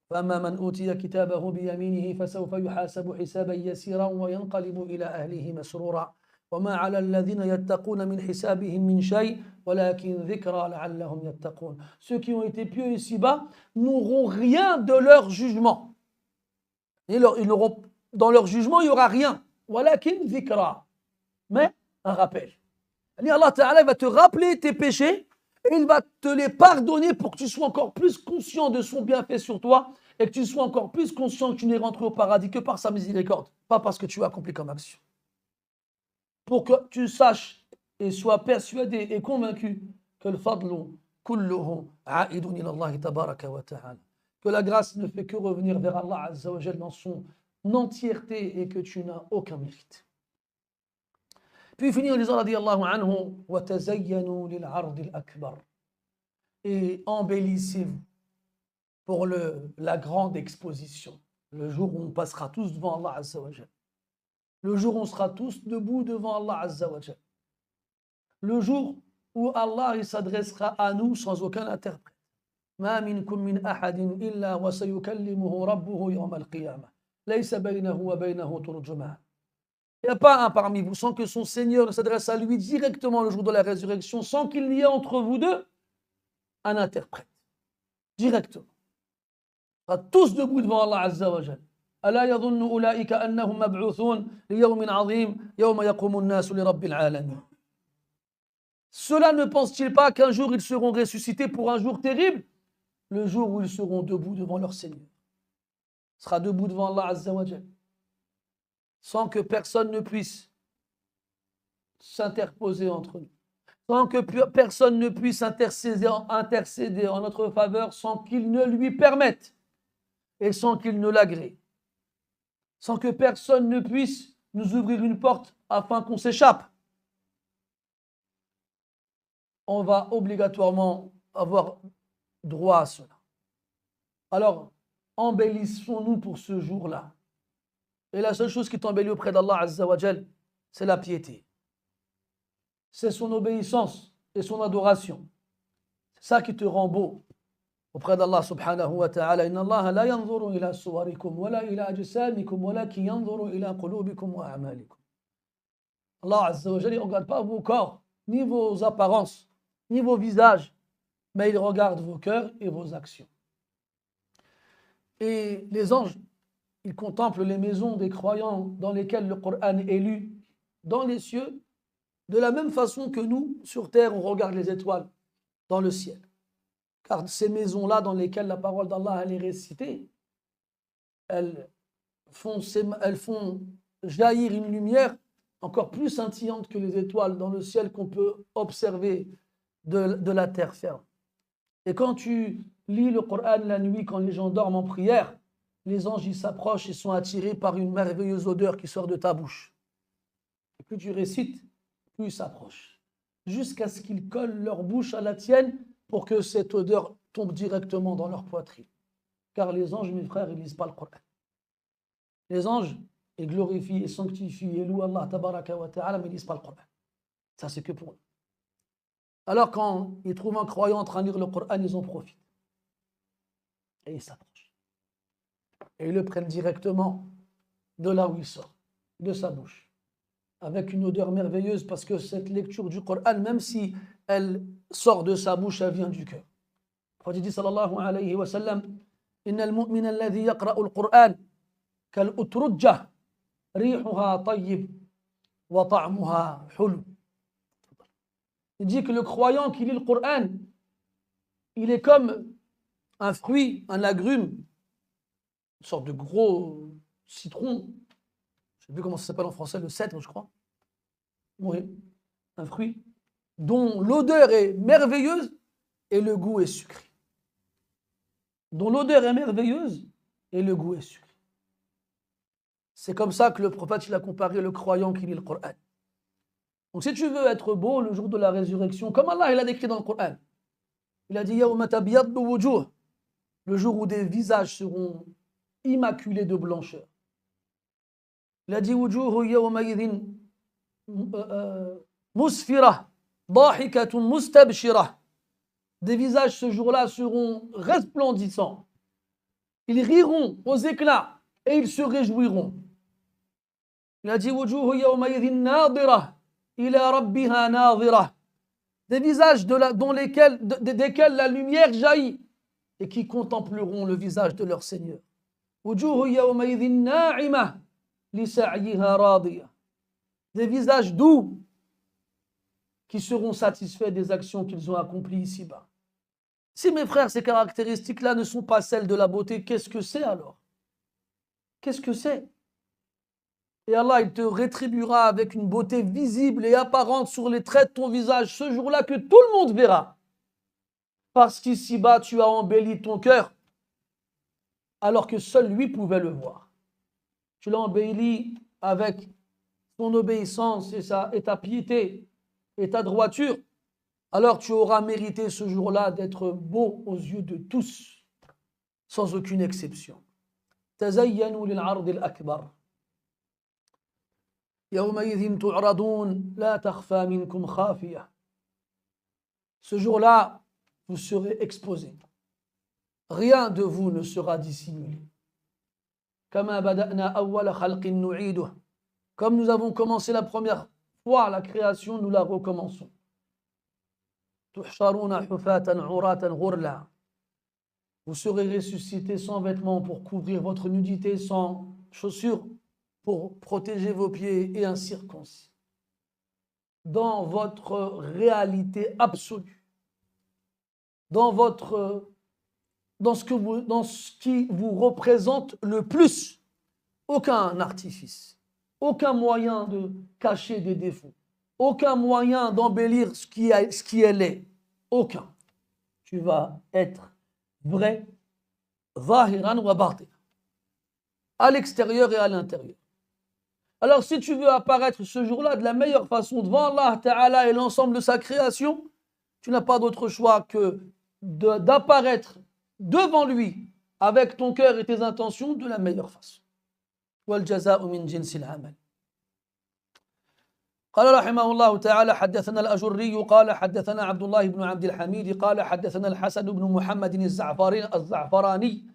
فأما من أوتي كتابه بيمينه فسوف يحاسب حسابا يسيرا وينقلب إلى أهله مسرورا وما على الذين يتقون من حسابهم من شيء ولكن ذكرى لعلهم يتقون. Ceux qui ont été pieux ici-bas n'auront rien de leur jugement. Dans leur jugement, il n'y aura rien. ولكن ذكرى. Mais un rappel. Allah Ta'ala va te rappeler tes péchés et il va te les pardonner pour que tu sois encore plus conscient de son bienfait sur toi et que tu sois encore plus conscient que tu n'es rentré au paradis que par sa miséricorde, pas parce que tu as accompli comme action. Pour que tu saches et sois persuadé et convaincu que le fadlu kulluhu a'idun ila Allah tabaraka wa ta'ala. Que la grâce ne fait que revenir vers Allah Azza wa Jal dans son entièreté et que tu n'as aucun mérite. Puis il finit en disant radiyallahu anhu wa tazayyanu lil 'ard al-akbar. Et embellissez-vous pour la grande exposition, le jour où on passera tous devant Allah Azza wa Jal. Le jour où on sera tous debout devant Allah Azza wa Jal. Le jour où Allah il s'adressera à nous sans aucun interprète. ما منكم من أحد إلا وسيكلمه ربه يوم القيامة ليس بينه وبينه ترجمان. Il n'y a pas un parmi vous sans que son Seigneur ne s'adresse à lui directement le jour de la résurrection, sans qu'il n'y ait entre vous deux un interprète. Directement. On sera tous debout devant Allah Azza wa Jal. ألا يظن أولئك أنهم مبعوثون ليوم عظيم يوم يقوم الناس لرب العالمين. Cela ne pense-t-il pas qu'un jour ils seront ressuscités pour un jour terrible, le jour où ils seront debout devant leur Seigneur. Il sera debout devant Allah Azza wa Jal, sans que personne ne puisse s'interposer entre nous, sans que personne ne puisse intercéder en notre faveur, sans qu'il ne lui permette et sans qu'il ne l'agrée, sans que personne ne puisse nous ouvrir une porte afin qu'on s'échappe. On va obligatoirement avoir droit à cela. Alors, embellissons-nous pour ce jour-là. Et la seule chose qui t'embellit auprès d'Allah Azza wa Jal, c'est la piété. C'est son obéissance et son adoration. C'est ça qui te rend beau auprès d'Allah subhanahu wa ta'ala. Inna Allah la yanzuru ila suwarikum wa la ila ajsamikum wa lakin yanzuru ila qulubikum wa a'malikum. Allah Azza wa Jal ne regarde pas vos corps, ni vos apparences, ni vos visages, mais il regarde vos cœurs et vos actions. Et les anges, ils contemplent les maisons des croyants dans lesquelles le Coran est lu dans les cieux, de la même façon que nous, sur terre, on regarde les étoiles dans le ciel. Car ces maisons-là dans lesquelles la parole d'Allah est récitée, elles font jaillir une lumière encore plus scintillante que les étoiles dans le ciel qu'on peut observer de la terre ferme. Et quand tu lis le Coran la nuit, quand les gens dorment en prière, les anges ils s'approchent et sont attirés par une merveilleuse odeur qui sort de ta bouche. Et plus tu récites, plus ils s'approchent, jusqu'à ce qu'ils collent leur bouche à la tienne pour que cette odeur tombe directement dans leur poitrine. Car les anges, mes frères, ils ne lisent pas le Coran. Les anges, ils glorifient et sanctifient et louent Allah tabaraka wa ta'ala, mais ils ne lisent pas le Coran. Ça, c'est que pour eux. Alors quand ils trouvent un croyant en train de lire le Coran, ils en profitent. Et ils s'approchent. Et ils le prennent directement de là où il sort, de sa bouche, avec une odeur merveilleuse, parce que cette lecture du Coran, même si elle sort de sa bouche, elle vient du cœur. Le prophète dit sallallahu alayhi wa sallam, Inna al-mu'min alladhi yaqra'u al-Qur'an kal-utrujjah rihuha tayyib wa ta'muha hulu. Il dit que le croyant qui lit le Coran, il est comme un fruit, un agrume, une sorte de gros citron, je ne sais plus comment ça s'appelle en français, le cèdre, je crois. Oui, un fruit dont l'odeur est merveilleuse et le goût est sucré. Dont l'odeur est merveilleuse et le goût est sucré. C'est comme ça que le prophète il a comparé le croyant qui lit le Coran. Donc si tu veux être beau le jour de la résurrection, comme Allah il a décrit dans le Coran, il a dit Yawma tabyaddu wujuh, le jour où des visages seront immaculés de blancheur. Il a dit wujuhu yawma idhin musfira dahikatun mustabshira. Des visages ce jour-là seront resplendissants. Ils riront aux éclats et ils se réjouiront. Il a dit wujuhu yawma idhin nadira ila rabbiha nadira. Des visages desquels la lumière jaillit et qui contempleront le visage de leur Seigneur. Wujuhu yawma idhin na'ima li sa'yiha radiya. Des visages doux qui seront satisfaits des actions qu'ils ont accomplies ici-bas. Si mes frères, ces caractéristiques-là ne sont pas celles de la beauté, qu'est-ce que c'est alors? Qu'est-ce que c'est? Et Allah, il te rétribuera avec une beauté visible et apparente sur les traits de ton visage ce jour-là que tout le monde verra. Parce qu'ici-bas, tu as embelli ton cœur alors que seul lui pouvait le voir. Tu l'as embelli avec ton obéissance et ta piété et ta droiture. Alors tu auras mérité ce jour-là d'être beau aux yeux de tous, sans aucune exception. Tazayyanu lil 'ard al-akbar. يومئذ تعرضون لا تخفى منكم خافية. Ce jour-là, vous serez exposés. Rien de vous ne sera dissimulé. كما بدأنا أول خلق نعيده. Comme nous avons commencé la première fois la création, nous la recommençons. تحشرون حفاة عراة غرلا. Vous serez ressuscités sans vêtements pour couvrir votre nudité, sans chaussures pour protéger vos pieds et incirconcis. Dans votre réalité absolue, dans ce qui vous représente le plus, aucun artifice, aucun moyen de cacher des défauts, aucun moyen d'embellir ce qui est laid, aucun. Tu vas être vrai, zahiran wa batin, à l'extérieur et à l'intérieur. Alors si tu veux apparaître ce jour-là de la meilleure façon devant Allah Ta'ala et l'ensemble de sa création, tu n'as pas d'autre choix que d'apparaître devant lui avec ton cœur et tes intentions de la meilleure façon. Wal jaza'u min jinsil amal. قال رحمه الله تعالى حدثنا الأجري قال حدثنا عبد الله بن عبد الحميد قال حدثنا الحسن بن محمد الزعفراني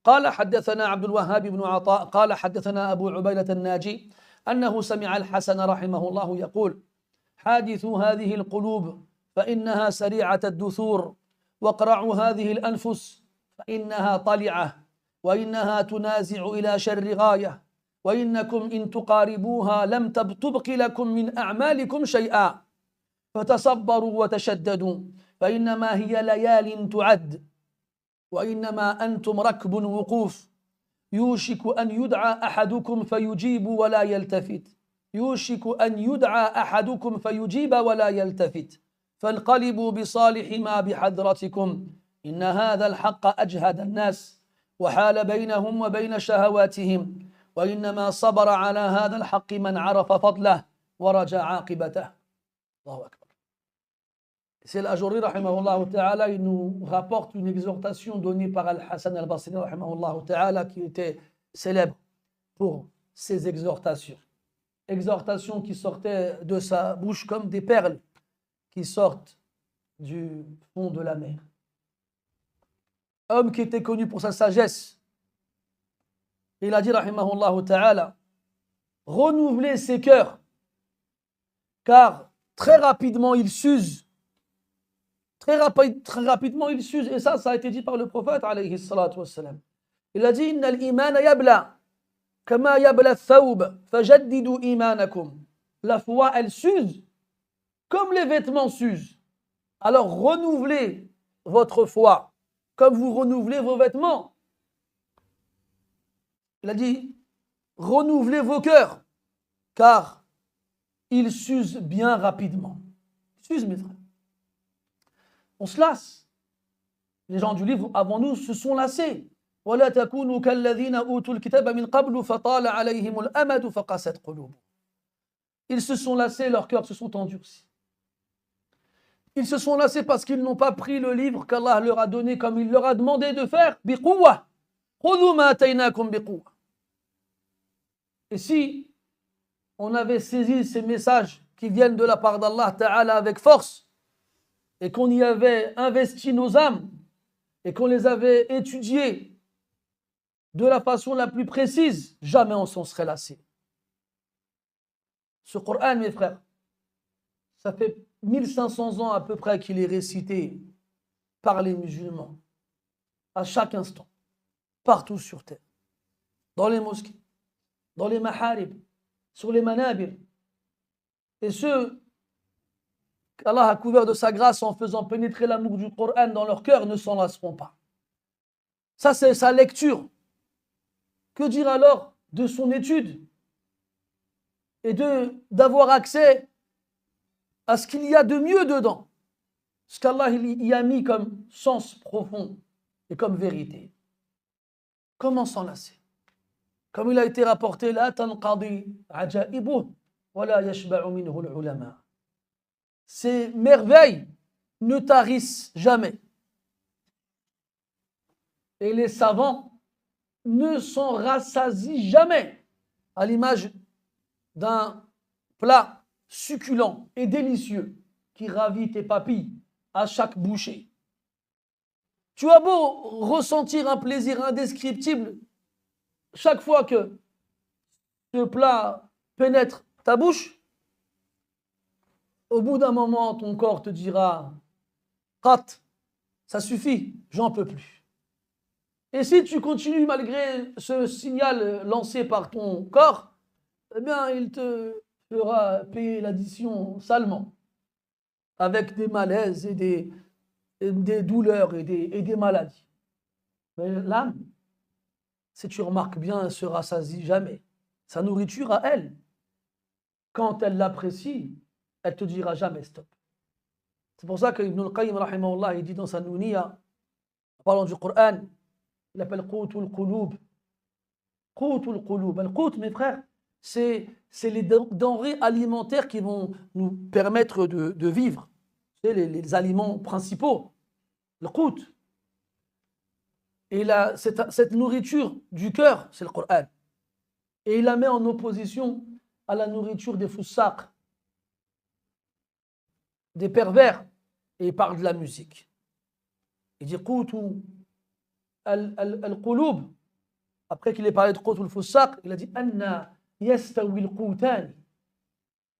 قال حدثنا عبد الوهاب بن عطاء قال حدثنا أبو عبيدة الناجي أنه سمع الحسن رحمه الله يقول حادثوا هذه القلوب فإنها سريعة الدثور واقرعوا هذه الأنفس فإنها طلعة وإنها تنازع إلى شر غاية وإنكم إن تقاربوها لم تبق لكم من أعمالكم شيئا فتصبروا وتشددوا فإنما هي ليال تعد وإنما أنتم ركب وقوف يوشك أن يدعى أحدكم فيجيب ولا يلتفت يوشك أن يدعى أحدكم فيجيب ولا يلتفت فانقلبوا بصالح ما بحضرتكم إن هذا الحق أجهد الناس وحال بينهم وبين شهواتهم وإنما صبر على هذا الحق من عرف فضله ورجى عاقبته. الله أكبر. C'est l'Ajurri rahimahullah ta'ala, il nous rapporte une exhortation donnée par Al-Hassan al-Basri rahimahullah ta'ala qui était célèbre pour ses exhortations. Exhortations qui sortaient de sa bouche comme des perles qui sortent du fond de la mer. Homme qui était connu pour sa sagesse. Il a dit rahimahullah ta'ala, renouvelez ses cœurs car très rapidement ils s'usent. Très rapidement, il s'use. Et ça a été dit par le prophète, alayhi salatu wassalam. Il a dit, Inna al-iman yabla, kama yabla thawb, fajaddidu imanakum. La foi, elle s'use, comme les vêtements s'usent. Alors, renouvelez votre foi, comme vous renouvelez vos vêtements. Il a dit, renouvelez vos cœurs, car ils s'usent bien rapidement. Ils s'usent, mes frères. On se lasse. Les gens du livre avant nous se sont lassés. وَلَا تَكُونُوا كَالَّذِينَ أُوتُوا الْكِتَابَ مِنْ قَبْلُ فَطَالَ عَلَيْهِمُ الْأَمَدُ فَقَسَتْ قُلُوبُهُمْ. Ils se sont lassés, leurs cœurs se sont endurcis. Ils se sont lassés parce qu'ils n'ont pas pris le livre qu'Allah leur a donné comme il leur a demandé de faire. بِقُوَّةٍ خُذُوا مَا آتَيْنَاكُمْ بِقُوَّةٍ. Et si on avait saisi ces messages qui viennent de la part d'Allah Ta'ala avec force, et qu'on y avait investi nos âmes, et qu'on les avait étudiées de la façon la plus précise, jamais on s'en serait lassé. Ce Coran, mes frères, ça fait 1500 ans à peu près qu'il est récité par les musulmans, à chaque instant, partout sur terre, dans les mosquées, dans les maharib, sur les manabir. Et ceux qu'Allah a couvert de sa grâce en faisant pénétrer l'amour du Coran dans leur cœur ne s'en lasseront pas. Ça, c'est sa lecture. Que dire alors de son étude et d'avoir accès à ce qu'il y a de mieux dedans, ce qu'Allah y a mis comme sens profond et comme vérité. Comment s'en lasser? Comme il a été rapporté, la tanqadi ajaibuh wa la yashba'u minhu al-ulama. Ces merveilles ne tarissent jamais. Et les savants ne s'en rassasient jamais. À l'image d'un plat succulent et délicieux qui ravit tes papilles à chaque bouchée. Tu as beau ressentir un plaisir indescriptible chaque fois que ce plat pénètre ta bouche, au bout d'un moment, ton corps te dira « Rat, ça suffit, j'en peux plus ». Et si tu continues malgré ce signal lancé par ton corps, eh bien, il te fera payer l'addition salement, avec des malaises et des douleurs et des maladies. Mais l'âme, si tu remarques bien, elle se rassasie jamais. Sa nourriture à elle, quand elle l'apprécie, elle te dira jamais stop. C'est pour ça que Ibn al-Qayyim, rahimahullah, il dit dans sa Nouniya, en parlant du Coran, il appelle Qoutul Qulub. Qoutul Qulub. Al-Qout, mes frères, c'est les denrées alimentaires qui vont nous permettre de vivre. C'est les aliments principaux. Le Qout. Et cette nourriture du cœur, c'est le Coran. Et il la met en opposition à la nourriture des foussaq, des pervers, et il parle de la musique. Il dit Qoutu al-Qulub. Après qu'il ait parlé de Qoutu al-Foussaq, il a dit Anna yastawi al-Qoutani.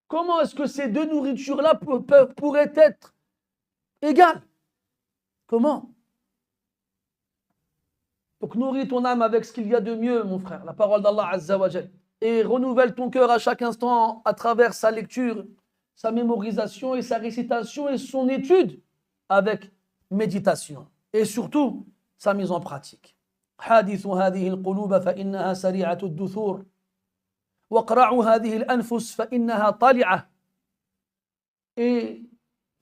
Comment est-ce que ces deux nourritures-là pourraient être égales? Comment? Donc nourris ton âme avec ce qu'il y a de mieux, mon frère, la parole d'Allah Azza wa Jal. Et renouvelle ton cœur à chaque instant à travers sa lecture, sa mémorisation et sa récitation et son étude avec méditation. Et surtout, sa mise en pratique. حادثوا هذه القلوب فإنها سريعة الدثور واقرعوا هذه الأنفس فإنها طالعة. Et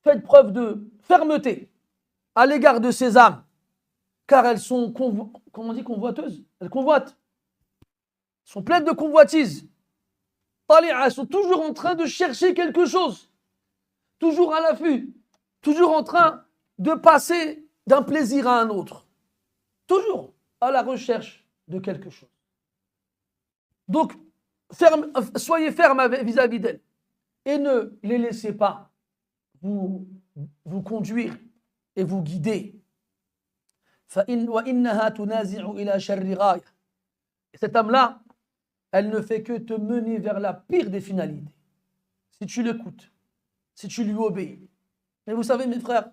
faites preuve de fermeté à l'égard de ces âmes, car elles sont, comment on dit, convoiteuses. Elles convoitent. Elles sont pleines de convoitises. Elles sont toujours en train de chercher quelque chose. Toujours à l'affût. Toujours en train de passer d'un plaisir à un autre. Toujours à la recherche de quelque chose. Donc, soyez ferme vis-à-vis d'elles. Et ne les laissez pas vous conduire et vous guider. Et cette âme-là, elle ne fait que te mener vers la pire des finalités. Si tu l'écoutes, si tu lui obéis. Mais vous savez, mes frères,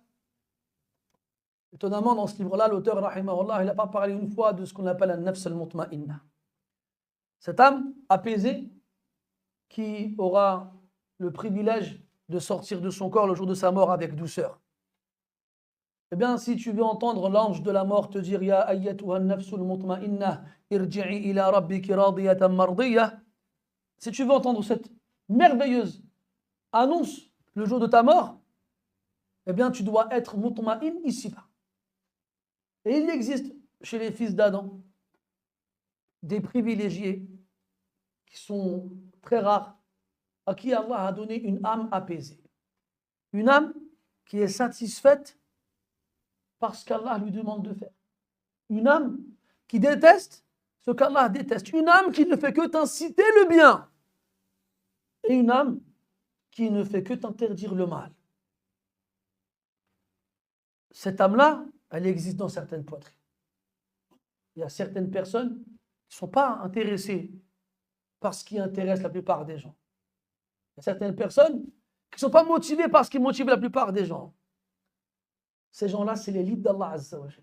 étonnamment, dans ce livre-là, l'auteur, rahimahullah, il n'a pas parlé une fois de ce qu'on appelle un nafs al-mutma'inna. Cette âme apaisée qui aura le privilège de sortir de son corps le jour de sa mort avec douceur. Eh bien, si tu veux entendre l'ange de la mort te dire Ya ayyatuha an-nafsul mutma'inna irji'i ila rabbiki radiyatan mardiyah, si tu veux entendre cette merveilleuse annonce le jour de ta mort, eh bien, tu dois être mutma'in ici-bas. Et il existe chez les fils d'Adam des privilégiés qui sont très rares, à qui Allah a donné une âme apaisée. Une âme qui est satisfaite par ce qu'Allah lui demande de faire. Une âme qui déteste ce qu'Allah déteste. Une âme qui ne fait que t'inciter le bien. Et une âme qui ne fait que t'interdire le mal. Cette âme-là, elle existe dans certaines poitrines. Il y a certaines personnes qui ne sont pas intéressées par ce qui intéresse la plupart des gens. Il y a certaines personnes qui ne sont pas motivées par ce qui motive la plupart des gens. Ces gens-là, c'est l'élite d'Allah Azza wa Jal.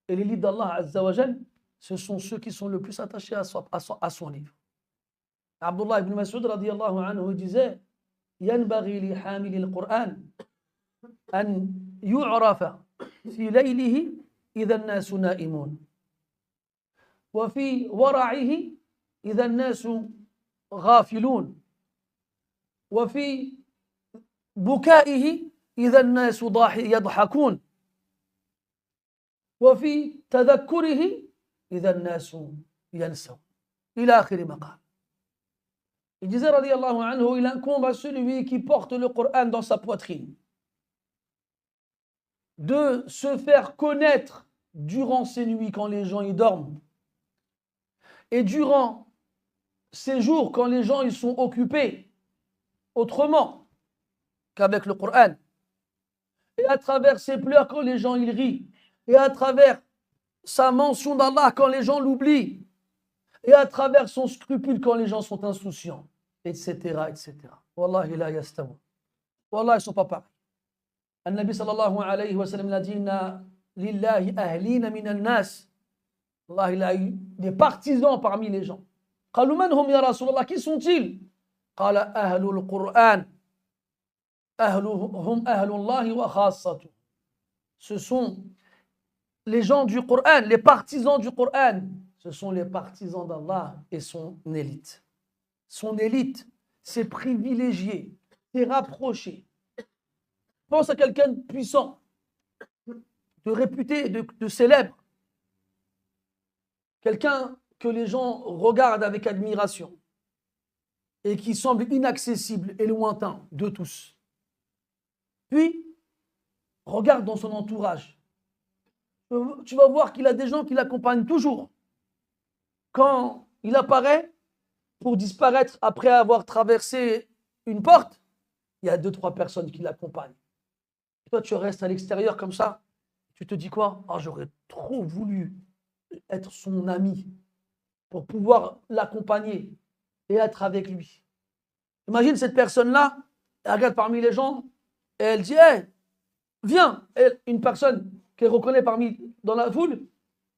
Et l'élite d'Allah Azza wa Jal, ce sont ceux qui sont le plus attachés à son livre. Abdullah ibn Mas'ud radiyallahu anhu disait ينبغي لحامل القرآن أن يعرف في ليله إذا الناس نائمون وفي ورعه إذا الناس غافلون وفي بكائه إذا الناس يضحكون وفي تذكره إذا الناس ينسون إلى آخر ما قال. Il disait, radiyallahu anhu, il incombe à celui qui porte le Coran dans sa poitrine de se faire connaître durant ces nuits quand les gens y dorment et durant ces jours quand les gens y sont occupés autrement qu'avec le Coran. Et à travers ses pleurs quand les gens ils rient. Et à travers sa mention d'Allah quand les gens l'oublient. Et à travers son scrupule quand les gens sont insouciants. Etc. etc. Wallahi la yastawu. Wallah, ils ne sont pas pareils. Al-Nabi sallallahu alayhi wa sallam l'a dit, Inna lillahi ahlina min al-nas. Allah, il a eu des partisans parmi les gens. قالوا من هم يا رسول الله, qui sont-ils? قال أهل القرآن هم أهل الله وخاصته. Ce sont les gens du Coran, les partisans du Coran. Ce sont les partisans d'Allah et son élite. Son élite, c'est privilégié, c'est rapproché. Pense à quelqu'un de puissant, de réputé, de célèbre. Quelqu'un que les gens regardent avec admiration et qui semble inaccessible et lointain de tous. Puis, regarde dans son entourage. Tu vas voir qu'il a des gens qui l'accompagnent toujours. Quand il apparaît, pour disparaître après avoir traversé une porte, il y a 2-3 personnes qui l'accompagnent. Et toi, tu restes à l'extérieur comme ça. Tu te dis quoi? Ah, j'aurais trop voulu être son ami pour pouvoir l'accompagner et être avec lui. Imagine cette personne-là, elle regarde parmi les gens et elle dit, hey, viens. Et une personne qu'elle reconnaît dans la foule,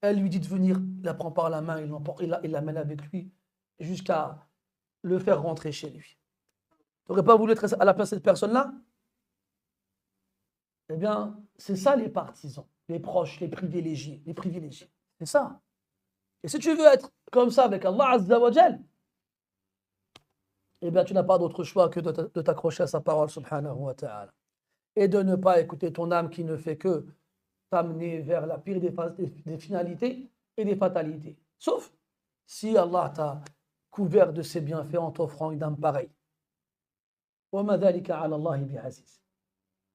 elle lui dit de venir, il la prend par la main, il l'amène avec lui jusqu'à le faire rentrer chez lui. Tu n'aurais pas voulu être à la place de cette personne-là? Eh bien, c'est ça les partisans, les proches, les privilégiés. C'est ça. Et si tu veux être comme ça avec Allah Azza wa Jal, eh bien, tu n'as pas d'autre choix que de t'accrocher à sa parole, subhanahu wa ta'ala. Et de ne pas écouter ton âme qui ne fait que t'amener vers la pire des finalités et des fatalités. Sauf si Allah t'a couvert de ses bienfaits en t'offrant une âme pareille. وَمَا ذَلِكَ عَلَى اللَّهِ بِعَزِيزٍ.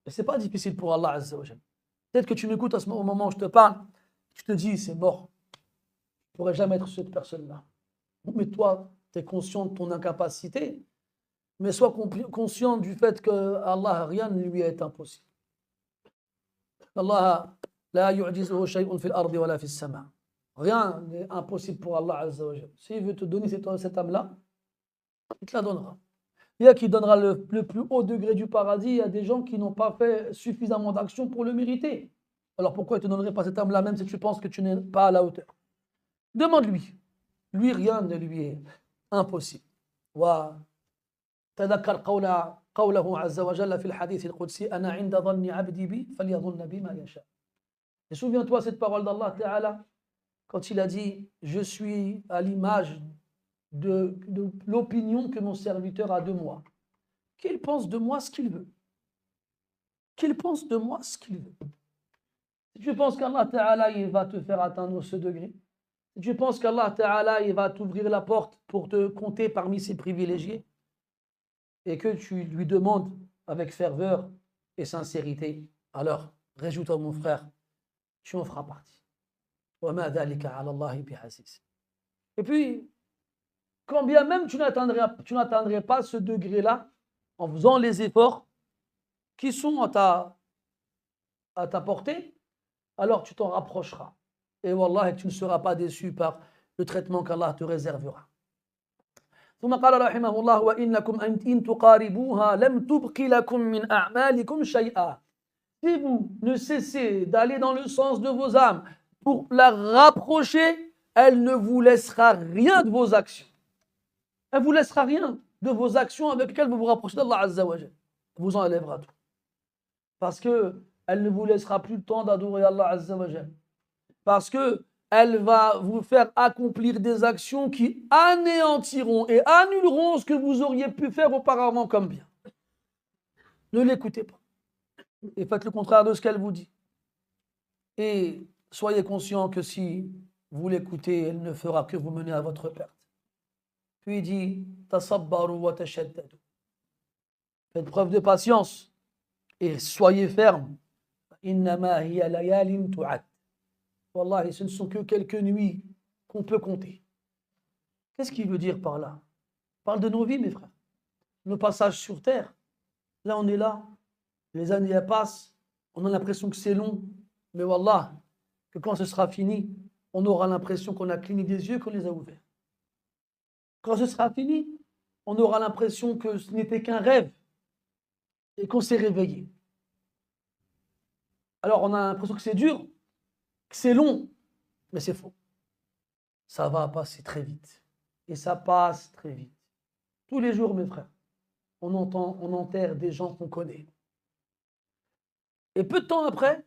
Et ce n'est pas difficile pour Allah Azza wa Jal. Peut-être que tu m'écoutes au moment où je te parle, tu te dis, c'est mort. Je ne pourrais jamais être cette personne-là. Mais toi, tu es conscient de ton incapacité, mais sois conscient du fait que Allah, rien ne lui est impossible. Allah, la yu'jizuhu shay'un fil ardi wa la fis sama'. Rien n'est impossible pour Allah Azza wa Jal. S'il veut te donner cette âme-là, il te la donnera. Il y a qui donnera le plus haut degré du paradis, il y a des gens qui n'ont pas fait suffisamment d'actions pour le mériter. Alors pourquoi il ne te donnerait pas cette âme-là, même si tu penses que tu n'es pas à la hauteur? Demande-lui. Lui, rien ne lui est impossible. وتذكر قوله عز وجل في الحديث القدسي أنا عند ظن عبدي بي فليظن بي ما يشاء. Et souviens-toi cette parole d'Allah Ta'ala quand il a dit je suis à l'image de l'opinion que mon serviteur a de moi. Qu'il pense de moi ce qu'il veut. Qu'il pense de moi ce qu'il veut. Si tu penses qu'Allah Ta'ala il va te faire atteindre ce degré, si tu penses qu'Allah Ta'ala il va t'ouvrir la porte pour te compter parmi ses privilégiés et que tu lui demandes avec ferveur et sincérité, alors réjouis-toi mon frère, tu en feras partie. وَمَا ذَلِكَ عَلَى اللَّهِ بِعَزِيزٍ. Et puis, quand bien même tu n'atteindrais pas ce degré-là, en faisant les efforts qui sont à ta portée, alors tu t'en rapprocheras. Et wallah, tu ne seras pas déçu par le traitement qu'Allah te réservera. ثم قال رحمه الله وإنكم إن تقاربوها لم تبق لكم من أعمالكم شيئا. Si vous ne cessez d'aller dans le sens de vos âmes pour la rapprocher, elle ne vous laissera rien de vos actions. Elle ne vous laissera rien de vos actions avec lesquelles vous vous rapprochez d'Allah Azza wa Jal. Elle vous enlèvera tout. Parce qu'elle ne vous laissera plus le temps d'adorer Allah Azza wa Jal. Parce qu'elle va vous faire accomplir des actions qui anéantiront et annuleront ce que vous auriez pu faire auparavant comme bien. Ne l'écoutez pas. Et faites le contraire de ce qu'elle vous dit. Et soyez conscient que si vous l'écoutez, elle ne fera que vous mener à votre perte. Puis il dit tasabbaru wa tashaddadu. Faites preuve de patience et soyez ferme. Innama hiya layalin tu'ad. Wallahi, ce ne sont que quelques nuits qu'on peut compter. Qu'est-ce qu'il veut dire par là? Il parle de nos vies, mes frères. nos passages sur terre. Là, on est là, les années elles passent, on a l'impression que c'est long, mais wallah, que quand ce sera fini, on aura l'impression qu'on a cligné des yeux, qu'on les a ouverts. Quand ce sera fini, on aura l'impression que ce n'était qu'un rêve et qu'on s'est réveillé. Alors, on a l'impression que c'est dur, que c'est long, mais c'est faux. Ça va passer très vite. Et ça passe très vite. Tous les jours, mes frères, on enterre des gens qu'on connaît. Et peu de temps après,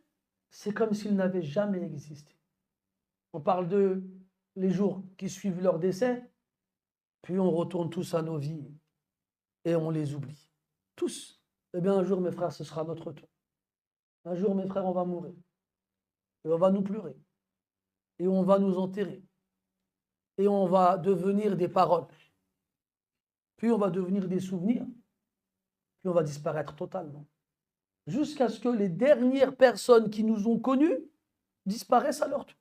c'est comme s'ils n'avaient jamais existé. On parle de les jours qui suivent leur décès, puis on retourne tous à nos vies et on les oublie. Tous. Eh bien, un jour, mes frères, ce sera notre tour. Un jour, mes frères, on va mourir. Et on va nous pleurer. Et on va nous enterrer. Et on va devenir des paroles. Puis on va devenir des souvenirs. Puis on va disparaître totalement. Jusqu'à ce que les dernières personnes qui nous ont connus disparaissent à leur tour.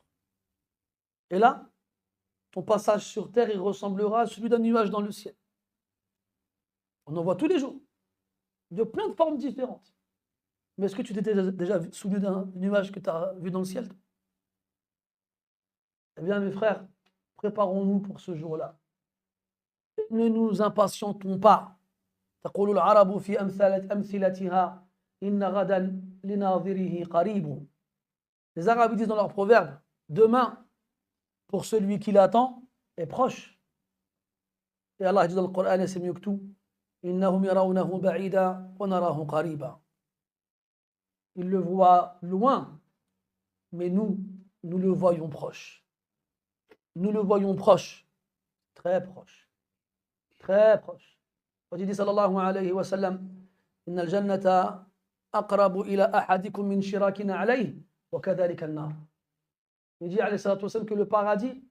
Et là, ton passage sur terre, il ressemblera à celui d'un nuage dans le ciel. On en voit tous les jours, de plein de formes différentes. Mais est-ce que tu t'étais déjà souvenu d'un nuage que tu as vu dans le ciel? Eh bien, mes frères, préparons-nous pour ce jour-là. Ne nous impatientons pas. تقول العرب في أمثلتها إن غدا لناظره قريب. Les Arabes disent dans leur proverbe, demain, pour celui qui l'attend, est proche. Et Allah dit dans le Coran, et c'est mieux que tout, إنهم يرونه بعيدا ونراه قريبا. Ils le voient loin, mais nous le voyons proche. Nous le voyons proche, très proche, très proche. Il dit sallallahu alayhi wa sallam, Inna al-jannata aqrabu ila ahadikum min shirakina alayhi, wa kadhalika an-nar. Il dit alayhi salatu wa sallam que le paradis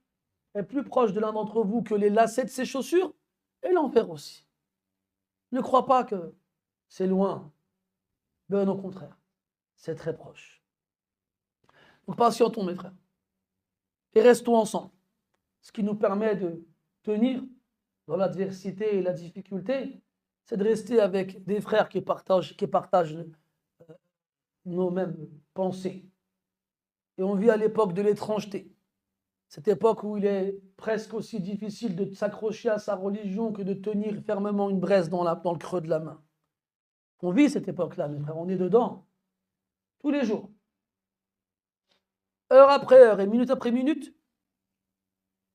est plus proche de l'un d'entre vous que les lacets de ses chaussures, et l'enfer aussi. Ne crois pas que c'est loin, bien au contraire, c'est très proche. Donc patientons mes frères, et restons ensemble. Ce qui nous permet de tenir dans l'adversité et la difficulté, c'est de rester avec des frères qui partagent nos mêmes pensées. Et on vit à l'époque de l'étrangeté. Cette époque où il est presque aussi difficile de s'accrocher à sa religion que de tenir fermement une braise dans le creux de la main. On vit cette époque-là, mes frères, on est dedans, tous les jours. Heure après heure et minute après minute,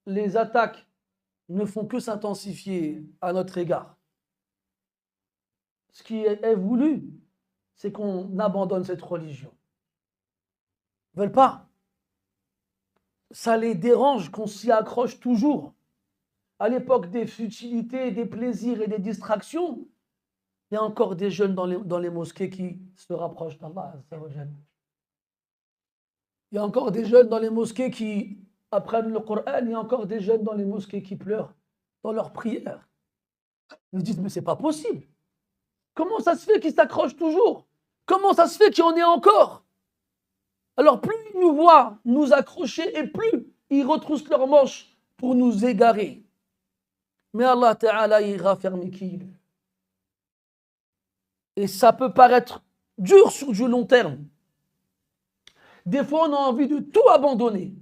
les attaques ne font que s'intensifier à notre égard. Ce qui est voulu, c'est qu'on abandonne cette religion. Ils ne veulent pas. Ça les dérange qu'on s'y accroche toujours. À l'époque des futilités, des plaisirs et des distractions, il y a encore des jeunes dans les mosquées qui se rapprochent d'Allah. Il y a encore des jeunes dans les mosquées qui apprennent le Coran. Il y a encore des jeunes dans les mosquées qui pleurent dans leurs prières. Ils se disent, mais c'est pas possible. Comment ça se fait qu'ils s'accrochent toujours? Comment ça se fait qu'il y en ait encore? Alors plus ils nous voient nous accrocher et plus ils retroussent leurs manches pour nous égarer. Mais Allah Ta'ala ira fermer qui il veut. Et ça peut paraître dur sur du long terme. Des fois, on a envie de tout abandonner.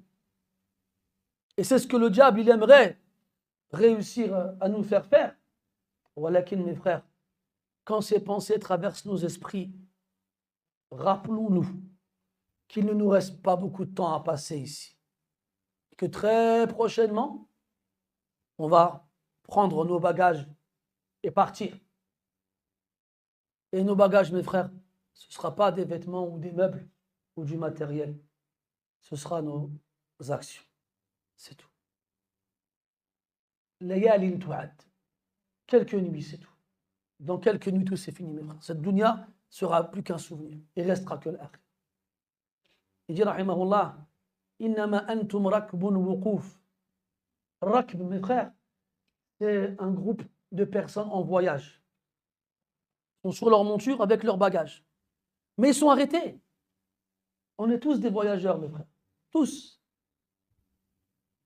Et c'est ce que le diable, il aimerait réussir à nous faire faire. Walakin, mes frères, quand ces pensées traversent nos esprits, rappelons-nous qu'il ne nous reste pas beaucoup de temps à passer ici. Que très prochainement, on va prendre nos bagages et partir. Et nos bagages, mes frères, ce ne sera pas des vêtements ou des meubles ou du matériel. Ce sera nos actions. C'est tout. Layalin tu'ad. Quelques nuits, c'est tout. Dans quelques nuits, tout c'est fini, mes frères. Cette dunya sera plus qu'un souvenir. Il restera que l'akhir. Il dit, rahimahullah, innama antum rakbun wuqouf. Rakb, mes frères, c'est un groupe de personnes en voyage. Ils sont sur leur monture avec leurs bagages. Mais ils sont arrêtés. On est tous des voyageurs, mes frères. Tous.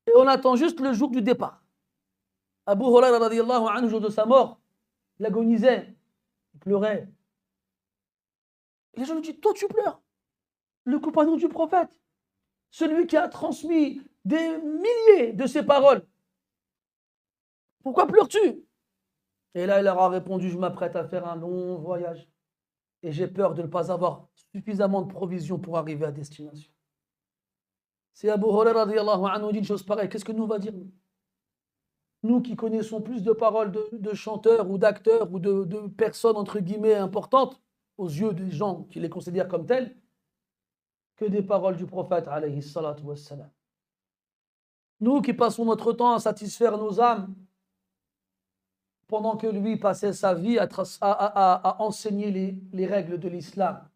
Et on attend juste le jour du départ. Abu Huraira radiyallahu anhu, jour de sa mort, il agonisait, il pleurait. Et les gens lui disent, toi tu pleures, le compagnon du prophète, celui qui a transmis des milliers de ses paroles. Pourquoi pleures-tu? Et là, il leur a répondu, je m'apprête à faire un long voyage et j'ai peur de ne pas avoir suffisamment de provisions pour arriver à destination. Si Abu Huraira radiyallahu anhu dit une chose pareille, qu'est-ce que nous va dire nous? Nous qui connaissons plus de paroles de chanteurs ou d'acteurs ou de personnes entre guillemets importantes aux yeux des gens qui les considèrent comme telles, que des paroles du prophète alayhi salatu wassalam. Nous qui passons notre temps à satisfaire nos âmes pendant que lui passait sa vie à enseigner les règles de l'islam.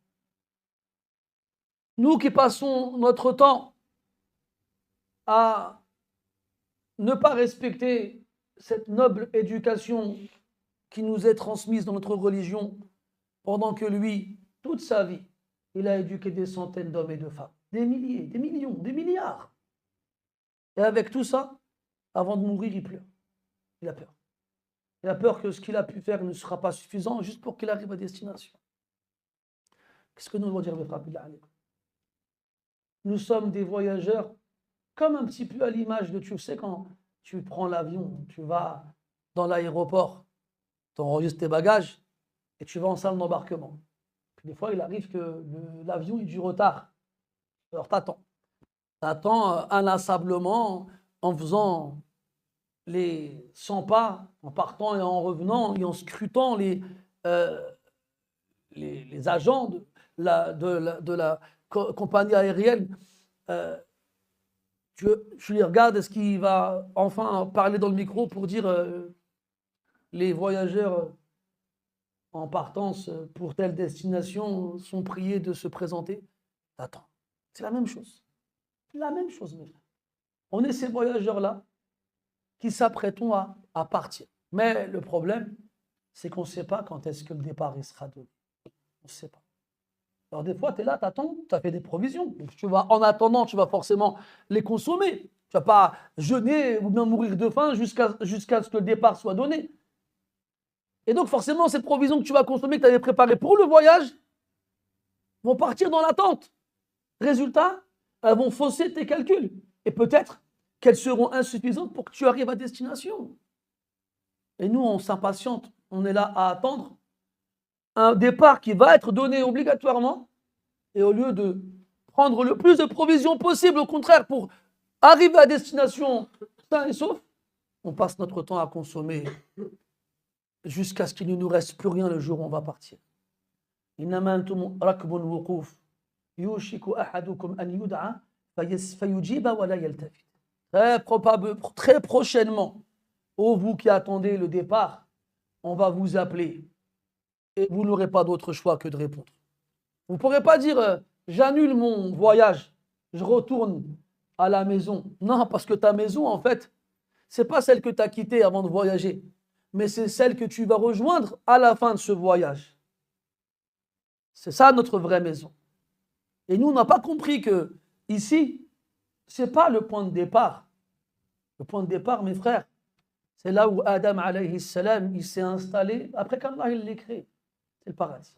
Nous qui passons notre temps à ne pas respecter cette noble éducation qui nous est transmise dans notre religion, pendant que lui, toute sa vie, il a éduqué des centaines d'hommes et de femmes, des milliers, des millions, des milliards. Et avec tout ça, avant de mourir, il pleure. Il a peur. Il a peur que ce qu'il a pu faire ne sera pas suffisant juste pour qu'il arrive à destination. Qu'est-ce que nous devons dire, mes frères? Nous sommes des voyageurs, comme un petit peu à l'image de, tu sais, quand tu prends l'avion, tu vas dans l'aéroport, tu enregistres tes bagages et tu vas en salle d'embarquement. Puis des fois, il arrive que l'avion ait du retard. Alors t'attends. T'attends inlassablement en faisant les 100 pas, en partant et en revenant, et en scrutant les agents de la compagnie aérienne. Tu les regardes, est-ce qu'il va enfin parler dans le micro pour dire les voyageurs en partance pour telle destination sont priés de se présenter? Attends, c'est la même chose. La même chose, mes frères. On est ces voyageurs-là qui s'apprêtons à partir. Mais le problème, c'est qu'on ne sait pas quand est-ce que le départ il sera donné. On ne sait pas. Alors des fois, tu es là, tu attends, tu as fait des provisions. Donc, en attendant, tu vas forcément les consommer. Tu ne vas pas jeûner ou bien mourir de faim jusqu'à ce que le départ soit donné. Et donc forcément, ces provisions que tu vas consommer, que tu avais préparées pour le voyage, vont partir dans l'attente. Résultat, elles vont fausser tes calculs. Et peut-être qu'elles seront insuffisantes pour que tu arrives à destination. Et nous, on s'impatiente. On est là à attendre un départ qui va être donné obligatoirement. Et au lieu de prendre le plus de provisions possible, au contraire, pour arriver à destination sain et sauf, on passe notre temps à consommer jusqu'à ce qu'il ne nous reste plus rien le jour où on va partir. Très prochainement, ô vous qui attendez le départ, on va vous appeler et vous n'aurez pas d'autre choix que de répondre. Vous ne pourrez pas dire j'annule mon voyage, je retourne à la maison. Non, parce que ta maison, en fait, ce n'est pas celle que tu as quittée avant de voyager, mais c'est celle que tu vas rejoindre à la fin de ce voyage. C'est ça notre vraie maison. Et nous, on n'a pas compris que ici, ce n'est pas le point de départ. Le point de départ, mes frères, c'est là où Adam alayhi salam, il s'est installé après qu'Allah il l'ait créé. C'est le paradis.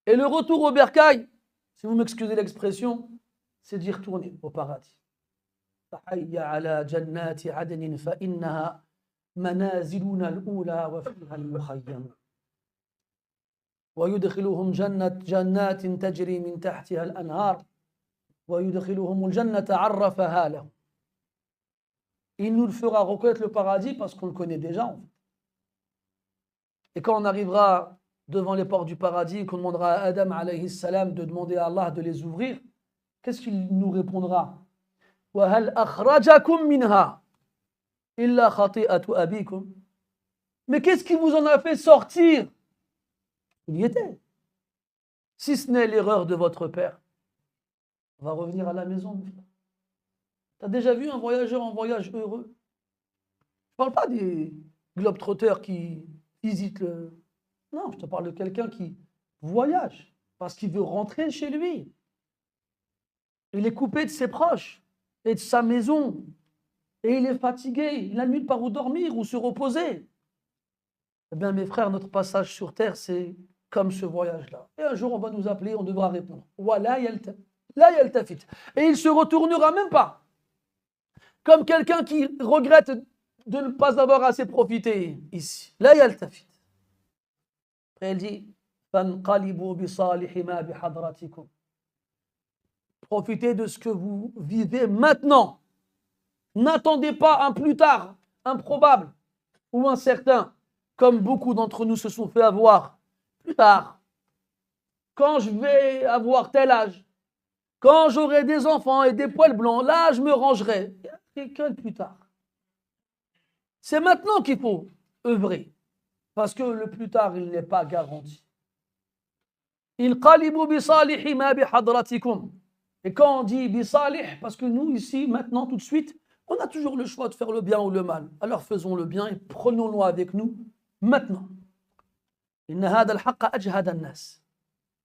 Et le retour au bercail, si vous m'excusez l'expression, c'est d'y retourner au paradis. فحي على جنات عدن فإنها منازلنا الأولى وفيها المخيم ويدخلهم جنات تجري من تحتها الأنهار ويدخلهم الجنة عرفها لهم. Il nous le fera reconnaître le paradis parce qu'on le connaît déjà en fait. Et quand on arrivera devant les portes du paradis, qu'on demandera à Adam alayhi salam de demander à Allah de les ouvrir, qu'est-ce qu'il nous répondra? وَهَلْ أَخْرَجَكُمْ مِنْهَا إِلَّا خَطِئَةُ أَبِيكُمْ. Mais qu'est-ce qui vous en a fait sortir? Il y était. Si ce n'est l'erreur de votre père. On va revenir à la maison. Tu as déjà vu un voyageur en voyage heureux? Je ne parle pas des globetrotters qui visitent le... Non, je te parle de quelqu'un qui voyage parce qu'il veut rentrer chez lui. Il est coupé de ses proches et de sa maison. Et il est fatigué. Il n'a nulle part où dormir ou se reposer. Eh bien, mes frères, notre passage sur terre, c'est comme ce voyage-là. Et un jour, on va nous appeler, on devra répondre. Voilà, la yaltafit. Et il ne se retournera même pas. Comme quelqu'un qui regrette de ne pas avoir assez profité ici. La yaltafit. Elle dit, fanqalibu bi salihi ma bi hadratikum. Profitez de ce que vous vivez maintenant. N'attendez pas un plus tard, improbable ou incertain, comme beaucoup d'entre nous se sont fait avoir. Plus tard, quand je vais avoir tel âge, quand j'aurai des enfants et des poils blancs, là, je me rangerai. Et que plus tard. C'est maintenant qu'il faut œuvrer, parce que le plus tard, il n'est pas garanti. Inqalibu bi salihi ma bi hadratikum. Et quand on dit bisalih, parce que nous, ici, maintenant, tout de suite, on a toujours le choix de faire le bien ou le mal. Alors faisons le bien et prenons-le avec nous maintenant.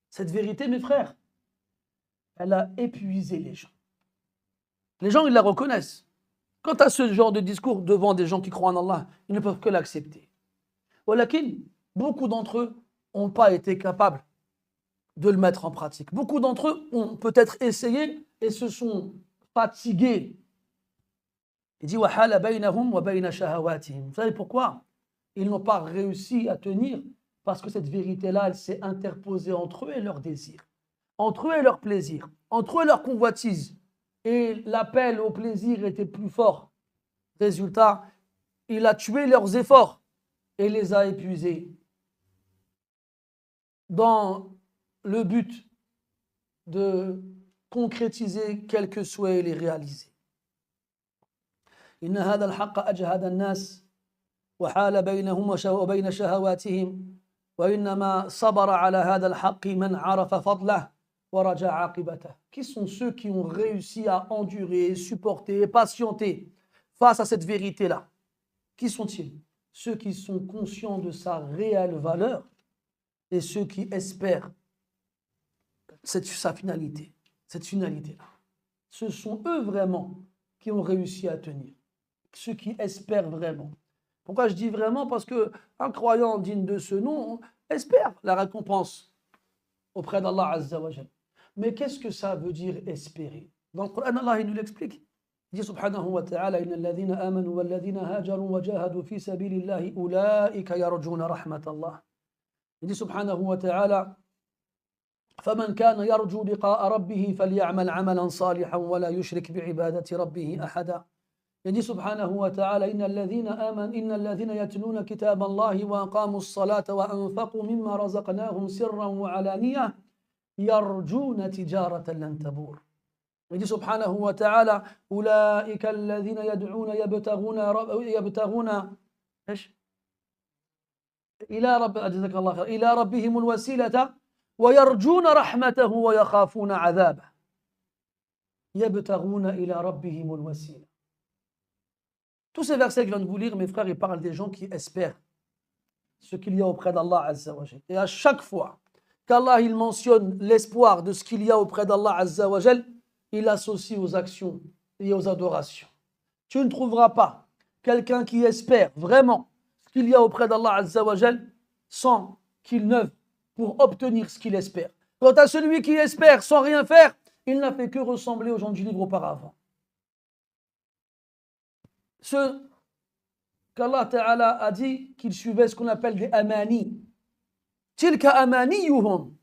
Cette vérité, mes frères, elle a épuisé les gens. Les gens, ils la reconnaissent. Quant à ce genre de discours devant des gens qui croient en Allah, ils ne peuvent que l'accepter. Walakin, beaucoup d'entre eux n'ont pas été capables de le mettre en pratique. Beaucoup d'entre eux ont peut-être essayé et se sont fatigués. Il dit, وَحَالَ بَيْنَهُمْ وَبَيْنَ شَهَوَاتِهِمْ. Vous savez pourquoi? Ils n'ont pas réussi à tenir, parce que cette vérité-là, elle s'est interposée entre eux et leurs désirs, entre eux et leurs plaisirs, entre eux et leurs convoitises. Et l'appel au plaisir était plus fort. Résultat, il a tué leurs efforts et les a épuisés dans le but de concrétiser quelques souhaits et les réaliser. إن هذا الحق أجهد الناس وحال بينهم وبين شهواتهم وإنما صبر على هذا الحق من عرف فضله ورجا عاقبته. Qui sont ceux qui ont réussi à endurer, supporter et patienter face à cette vérité-là? Qui sont-ils? Ceux qui sont conscients de sa réelle valeur et ceux qui espèrent sa finalité, cette finalité-là. Ce sont eux vraiment qui ont réussi à tenir. Ceux qui espèrent vraiment. Pourquoi je dis vraiment? Parce qu'un croyant digne de ce nom espère la récompense auprès d'Allah Azza wa Jal. Mais qu'est-ce que ça veut dire espérer? Dans le Coran, Allah il nous l'explique. Il dit subhanahu wa ta'ala, Inna alladhina amanu walladhina hajaru wa jahadu fi sabilillahi ulaika yarjuna rahmatallah. Il dit subhanahu wa ta'ala, فمن كان يرجو لقاء ربه فليعمل عملا صالحا ولا يشرك بعبادة ربه أحدا. Il dit subhanahu wa ta'ala, إن الذين يتلون كتاب الله وأقاموا الصلاة وأنفقوا مما رزقناهم سرا وعلانية يرجون تجارة لن تبور. Il dit subhanahu wa ta'ala, أولئك الذين يدعون يبتغون إيش؟ إلى ربهم الوسيلة ويرجون رحمته ويخافون عذابه. يبتغون إلى ربهم الوسيلة. Tous ces versets que je viens de vous lire, mes frères, ils parlent des gens qui espèrent ce qu'il y a auprès d'Allah Azza wa Jal. Et à chaque fois qu'Allah il mentionne l'espoir de ce qu'il y a auprès d'Allah Azza wa Jal, il l'associe aux actions et aux adorations. Tu ne trouveras pas quelqu'un qui espère vraiment ce qu'il y a auprès d'Allah Azza wa Jal sans qu'il n'œuvre pour obtenir ce qu'il espère. Quant à celui qui espère sans rien faire, il n'a fait que ressembler aux gens du livre auparavant. Ceux qu'Allah Ta'ala a dit qu'ils suivaient ce qu'on appelle des amani. Tilka amaniyuhum.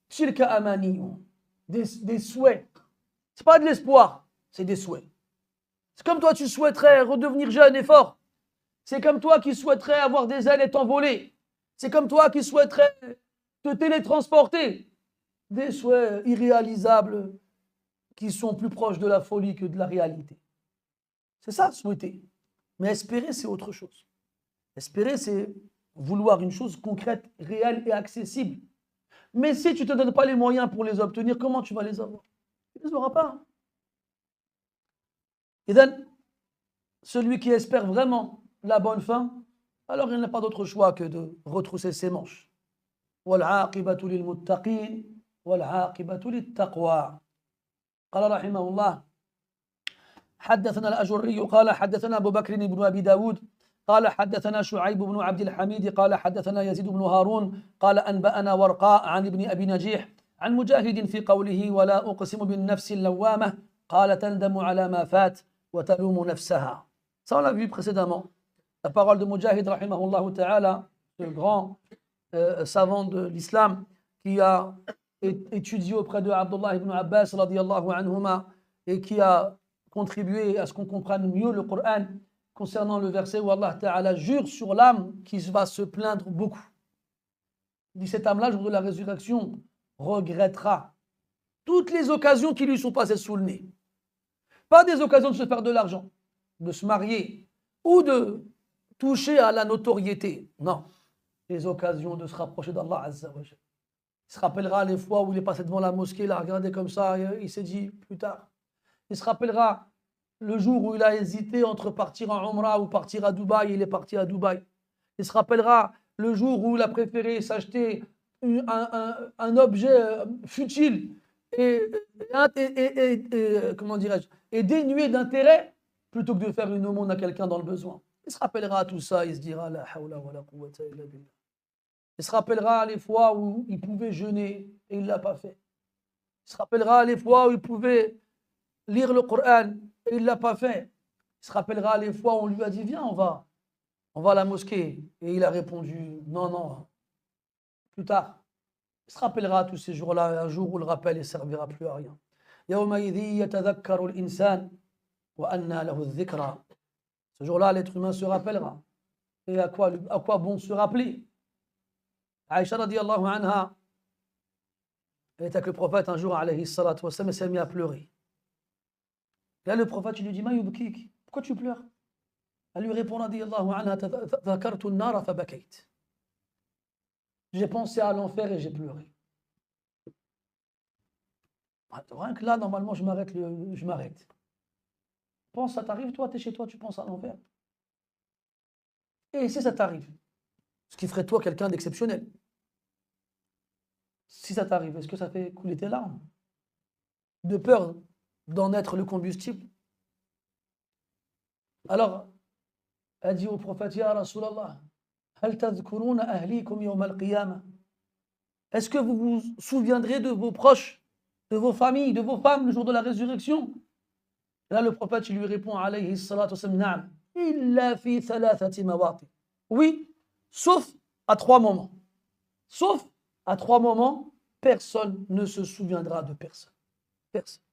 Tilka amaniyuhum. Des souhaits. Ce n'est pas de l'espoir, c'est des souhaits. C'est comme toi, tu souhaiterais redevenir jeune et fort. C'est comme toi qui souhaiterais avoir des ailes et t'envoler. C'est comme toi qui souhaiterais te télétransporter. Des souhaits irréalisables qui sont plus proches de la folie que de la réalité. C'est ça, souhaiter. Mais espérer, c'est autre chose. Espérer, c'est vouloir une chose concrète, réelle et accessible. Mais si tu ne te donnes pas les moyens pour les obtenir, comment tu vas les avoir? Tu ne les auras pas. Et donc, celui qui espère vraiment la bonne fin, alors il n'a pas d'autre choix que de retrousser ses manches. وَالْعَاقِبَةُ لِلْمُتَّقِينَ وَالْعَاقِبَةُ لِلتَّقْوَى. قال رحمه الله حدثنا الأجري قال حدثنا أبو بكر بن أبي داود قال حدثنا شعيب بن عبد الحميد قال حدثنا يزيد بن هارون قال أنبأنا ورقاء عن ابن أبي نجيح عن مجاهد في قوله ولا أقسم بالنفس اللوامة قال تندم على ما فات وتلوم نفسها. Ça on l'a vu précédemment. La parole de Mujahid rahimahullah ta'ala, le grand savant de l'islam qui a étudié auprès de Abdullah ibn Abbas radiyallahu anhuma et qui a contribué à ce qu'on comprenne mieux le Coran concernant le verset où Allah ta'ala jure sur l'âme qui va se plaindre beaucoup. Il dit cette âme-là, jour de la résurrection, regrettera toutes les occasions qui lui sont passées sous le nez. Pas des occasions de se faire de l'argent, de se marier ou de toucher à la notoriété. Non, les occasions de se rapprocher d'Allah Azza wa Jal. Il se rappellera les fois où il est passé devant la mosquée, il a regardé comme ça, et il s'est dit plus tard. Il se rappellera le jour où il a hésité entre partir en Umrah ou partir à Dubaï, il est parti à Dubaï. Il se rappellera le jour où il a préféré s'acheter un objet futile et comment dirais-je, et dénué d'intérêt plutôt que de faire une aumône à quelqu'un dans le besoin. Il se rappellera tout ça, il se dira la hawla wa la quwwata illa billah. Il se rappellera les fois où il pouvait jeûner et il ne l'a pas fait. Il se rappellera les fois où il pouvait lire le Coran et il ne l'a pas fait. Il se rappellera les fois où on lui a dit viens, on va à la mosquée. Et il a répondu non, plus tard. Il se rappellera tous ces jours-là, un jour où le rappel ne servira plus à rien. Ce jour-là, l'être humain se rappellera. Et à quoi bon se rappeler? Aïcha radiyallahu anha, elle était avec le prophète un jour, alayhi salatu wa sallam, et s'est mis à pleurer. Là, le prophète, il lui dit, Ma yubkik, pourquoi tu pleures? Elle lui répond, radiyallahu anha, Dhakartu an-nara fa bakayt. J'ai pensé à l'enfer et j'ai pleuré. Rien que là, normalement, je m'arrête. Pense, ça t'arrive, toi, t'es chez toi, tu penses à l'enfer. Et si ça t'arrive, ce qui ferait de toi quelqu'un d'exceptionnel. Si ça t'arrive, est-ce que ça fait couler tes larmes? De peur d'en être le combustible? Alors, elle dit au prophète, Ya Rasulallah, hal tadhkuruna ahlikum yawm al-qiyamah? Est-ce que vous vous souviendrez de vos proches, de vos familles, de vos femmes le jour de la résurrection? Et là, le prophète, il lui répond, alayhi salatu wa sallam, Na'am, illa fi thalathati mawati. Oui, sauf à 3 moments. Sauf à 3 moments, personne ne se souviendra de personne. Personne.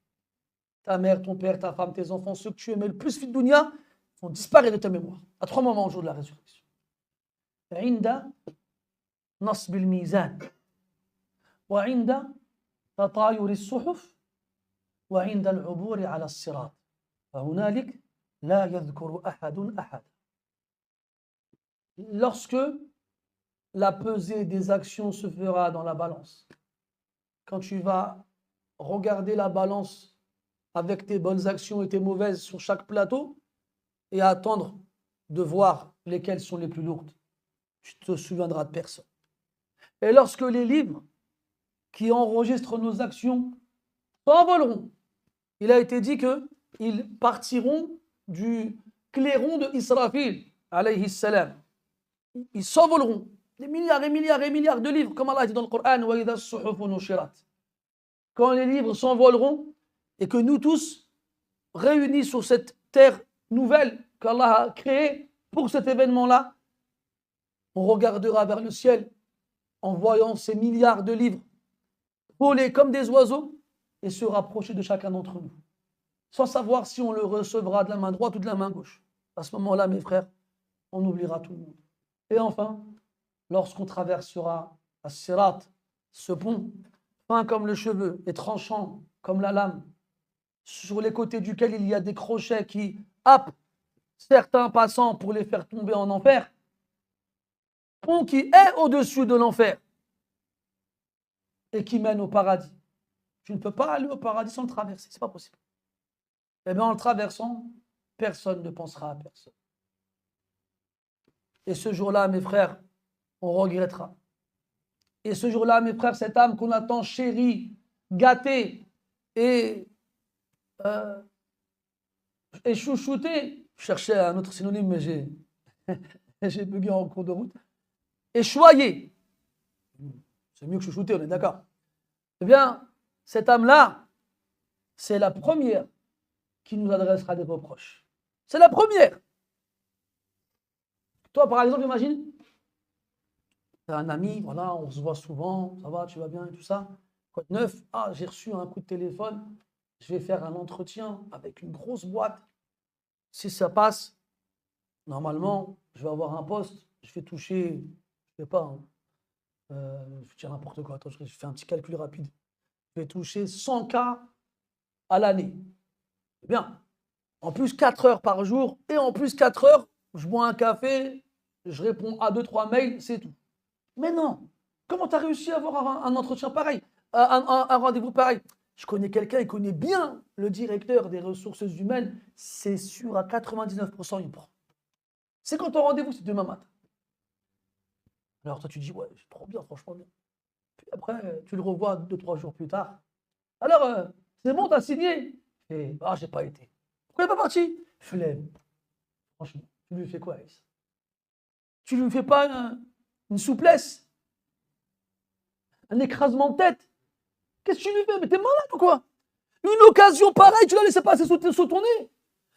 Ta mère, ton père, ta femme, tes enfants, ceux que tu aimais le plus fit dunya, vont disparaître de ta mémoire. À 3 moments au jour de la résurrection. Inda nasb al-mizan. Wa inda tatayur as-suhuf. Wa inda al-ubur ala as-sirat. Fa hunalik la yadhkuru ahadun ahad. Lorsque la pesée des actions se fera dans la balance, quand tu vas regarder la balance avec tes bonnes actions et tes mauvaises sur chaque plateau et attendre de voir lesquelles sont les plus lourdes, tu te souviendras de personne. Et lorsque les livres qui enregistrent nos actions s'envoleront, il a été dit qu'ils partiront du clairon de Israfil, alayhi salam. Ils s'envoleront. Des milliards et milliards et milliards de livres, comme Allah dit dans le Coran, quand les livres s'envoleront et que nous tous, réunis sur cette terre nouvelle qu'Allah a créée pour cet événement-là, on regardera vers le ciel en voyant ces milliards de livres voler comme des oiseaux et se rapprocher de chacun d'entre nous, sans savoir si on le recevra de la main droite ou de la main gauche. À ce moment-là, mes frères, on oubliera tout le monde. Et enfin, lorsqu'on traversera as-sirat, ce pont, fin comme le cheveu et tranchant comme la lame, sur les côtés duquel il y a des crochets qui happent certains passants pour les faire tomber en enfer, pont qui est au-dessus de l'enfer et qui mène au paradis. Tu ne peux pas aller au paradis sans le traverser, c'est pas possible. Eh bien, en le traversant, personne ne pensera à personne. Et ce jour-là, mes frères, on regrettera. Et ce jour-là, mes frères, cette âme qu'on attend chérie, gâtée et chouchoutée, je cherchais un autre synonyme, mais J'ai bugué en cours de route. Et choyé. C'est mieux que chouchouter, on est d'accord. Eh bien, cette âme-là, c'est la première qui nous adressera des reproches. C'est la première. Toi, par exemple, imagine, tu as un ami, voilà, on se voit souvent, ça va, tu vas bien et tout ça. Quoi de neuf? Ah, j'ai reçu un coup de téléphone, je vais faire un entretien avec une grosse boîte. Si ça passe, normalement, je vais avoir un poste, je vais toucher, je sais pas, hein, je vais dire n'importe quoi, attends, je fais un petit calcul rapide. Je vais toucher 100 K à l'année. C'est bien. En plus, 4 heures par jour, et en plus, 4 heures, je bois un café, je réponds à 2-3 mails, c'est tout. Mais non, comment tu as réussi à avoir un entretien pareil, un rendez-vous pareil? Je connais quelqu'un, il connaît bien le directeur des ressources humaines, c'est sûr, à 99%, il me prend. C'est quand ton rendez-vous, c'est demain matin. Alors toi, tu dis, ouais, c'est trop bien, franchement bien. Puis après, tu le revois 2-3 jours plus tard. Alors, c'est bon, t'as signé? Et, ah, j'ai pas été. Pourquoi il n'est pas parti? Flemme. Franchement, tu lui fais quoi, Alice? Tu lui fais pas une souplesse? Un écrasement de tête? Qu'est-ce que tu lui fais? Mais t'es malade ou quoi? Une occasion pareille, tu l'as laissé passer sous ton nez.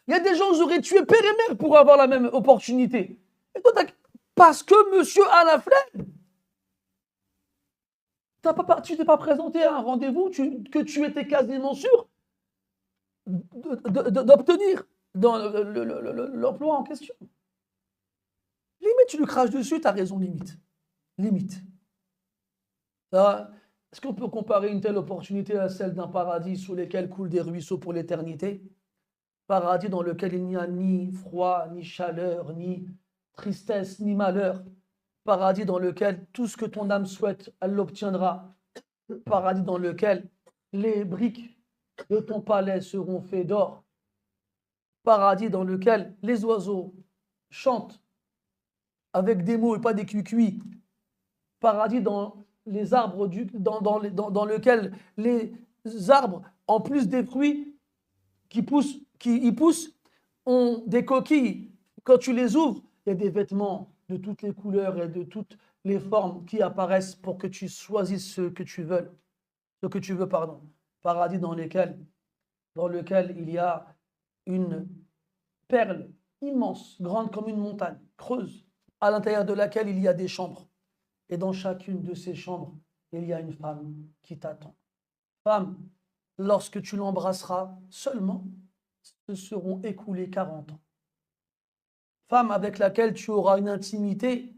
Il y a des gens qui auraient tué père et mère pour avoir la même opportunité. Et toi, parce que monsieur a la flemme, tu t'es pas présenté à un rendez-vous que tu étais quasiment sûr d'obtenir dans l'emploi en question. Limite, tu lui craches dessus, tu as raison, limite. Limite. Est-ce qu'on peut comparer une telle opportunité à celle d'un paradis sous lequel coulent des ruisseaux pour l'éternité? Paradis dans lequel il n'y a ni froid, ni chaleur, ni tristesse, ni malheur. Paradis dans lequel tout ce que ton âme souhaite, elle l'obtiendra. Paradis dans lequel les briques de ton palais seront faits d'or. Paradis dans lequel les oiseaux chantent avec des mots et pas des cuicuis. Paradis dans les arbres dans lequel les arbres, en plus des fruits qui y poussent, ont des coquilles. Quand tu les ouvres, il y a des vêtements de toutes les couleurs et de toutes les formes qui apparaissent pour que tu choisisses ce que tu veux. Paradis dans lequel il y a une perle immense, grande comme une montagne, creuse, à l'intérieur de laquelle il y a des chambres. Et dans chacune de ces chambres, il y a une femme qui t'attend. Femme, lorsque tu l'embrasseras seulement, se seront écoulés 40 ans. Femme avec laquelle tu auras une intimité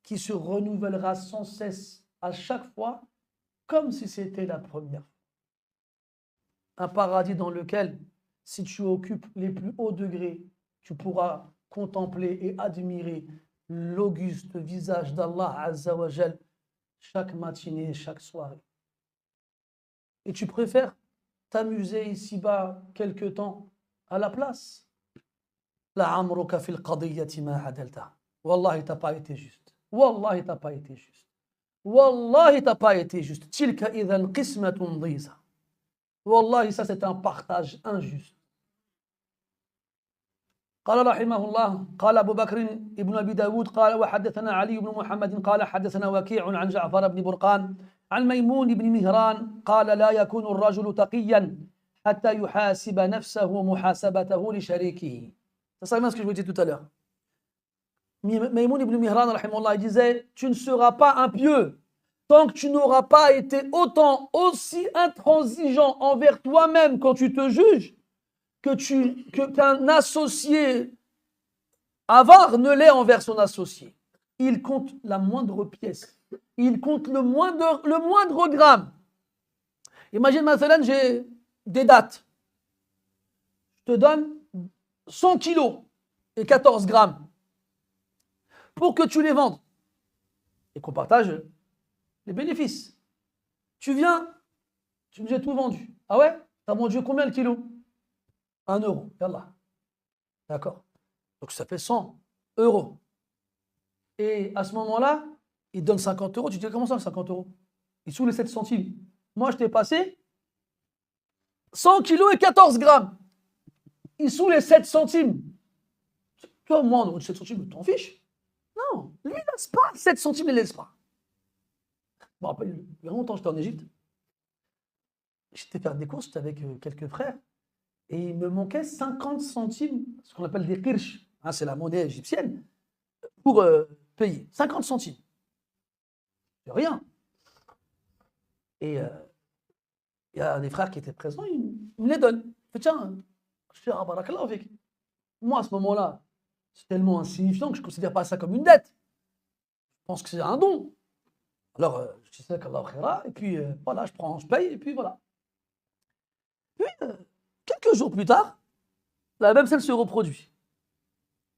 qui se renouvellera sans cesse à chaque fois, comme si c'était la première fois. Un paradis dans lequel, si tu occupes les plus hauts degrés, tu pourras contempler et admirer l'auguste visage d'Allah Azza wa Jal chaque matinée et chaque soirée. Et tu préfères t'amuser ici-bas quelque temps à la place. La amruka fil qadiyyati ma hadalta. Wallahi, t'as pas été juste. Wallahi, t'as pas été juste. Wallahi, t'as pas été juste. Tilka idhan qismatun dhiza. Wallahi, ça c'est un partage injuste. قال رحمه الله قال أبو بكر ابن أبي داود قال وحدثنا علي بن محمد قال حدثنا وكيع عن جعفر بن برقان عن ميمون بن مهران قال لا يكون الرجل تقيا حتى يحاسب نفسه محاسبته لشريكه. C'est ça ce que je vous disais tout à l'heure. Maïmoun ibn Mihran, il disait, tu ne seras pas impieux tant que tu n'auras pas été aussi intransigeant envers toi-même quand tu te juges qu'un associé avare ne l'est envers son associé. Il compte la moindre pièce. Il compte le moindre gramme. Imagine, maintenant, j'ai des dates. Je te donne 100 kilos et 14 grammes pour que tu les vendes et qu'on partage les bénéfices. Tu viens, tu nous as tout vendu. Ah ouais? T'as vendu combien le kilo? 1 euro. Yallah. D'accord. Donc ça fait 100 euros. Et à ce moment-là, il donne 50 euros. Tu dis comment ça, 50 euros? Il sous les 7 centimes. Moi, je t'ai passé 100 kilos et 14 grammes. Il sous les 7 centimes. Toi, moi, 7 centimes, t'en fiches. Non, lui, il laisse pas. 7 centimes, il ne laisse pas. Je me rappelle, il y a longtemps, j'étais en Égypte. J'étais faire des courses, j'étais avec quelques frères. Et il me manquait 50 centimes, ce qu'on appelle des kirsch. Hein, c'est la monnaie égyptienne, pour payer. 50 centimes. C'est rien. Et il y a des frères qui étaient présents, ils me les donnent. Je fais, tiens, je fais, ah, barakallah avec. Moi, à ce moment-là, c'est tellement insignifiant que je ne considère pas ça comme une dette. Je pense que c'est un don. Alors, je sais qu'Allah khaira, et puis voilà, je paye, et puis voilà. Puis, quelques jours plus tard, la même scène se reproduit.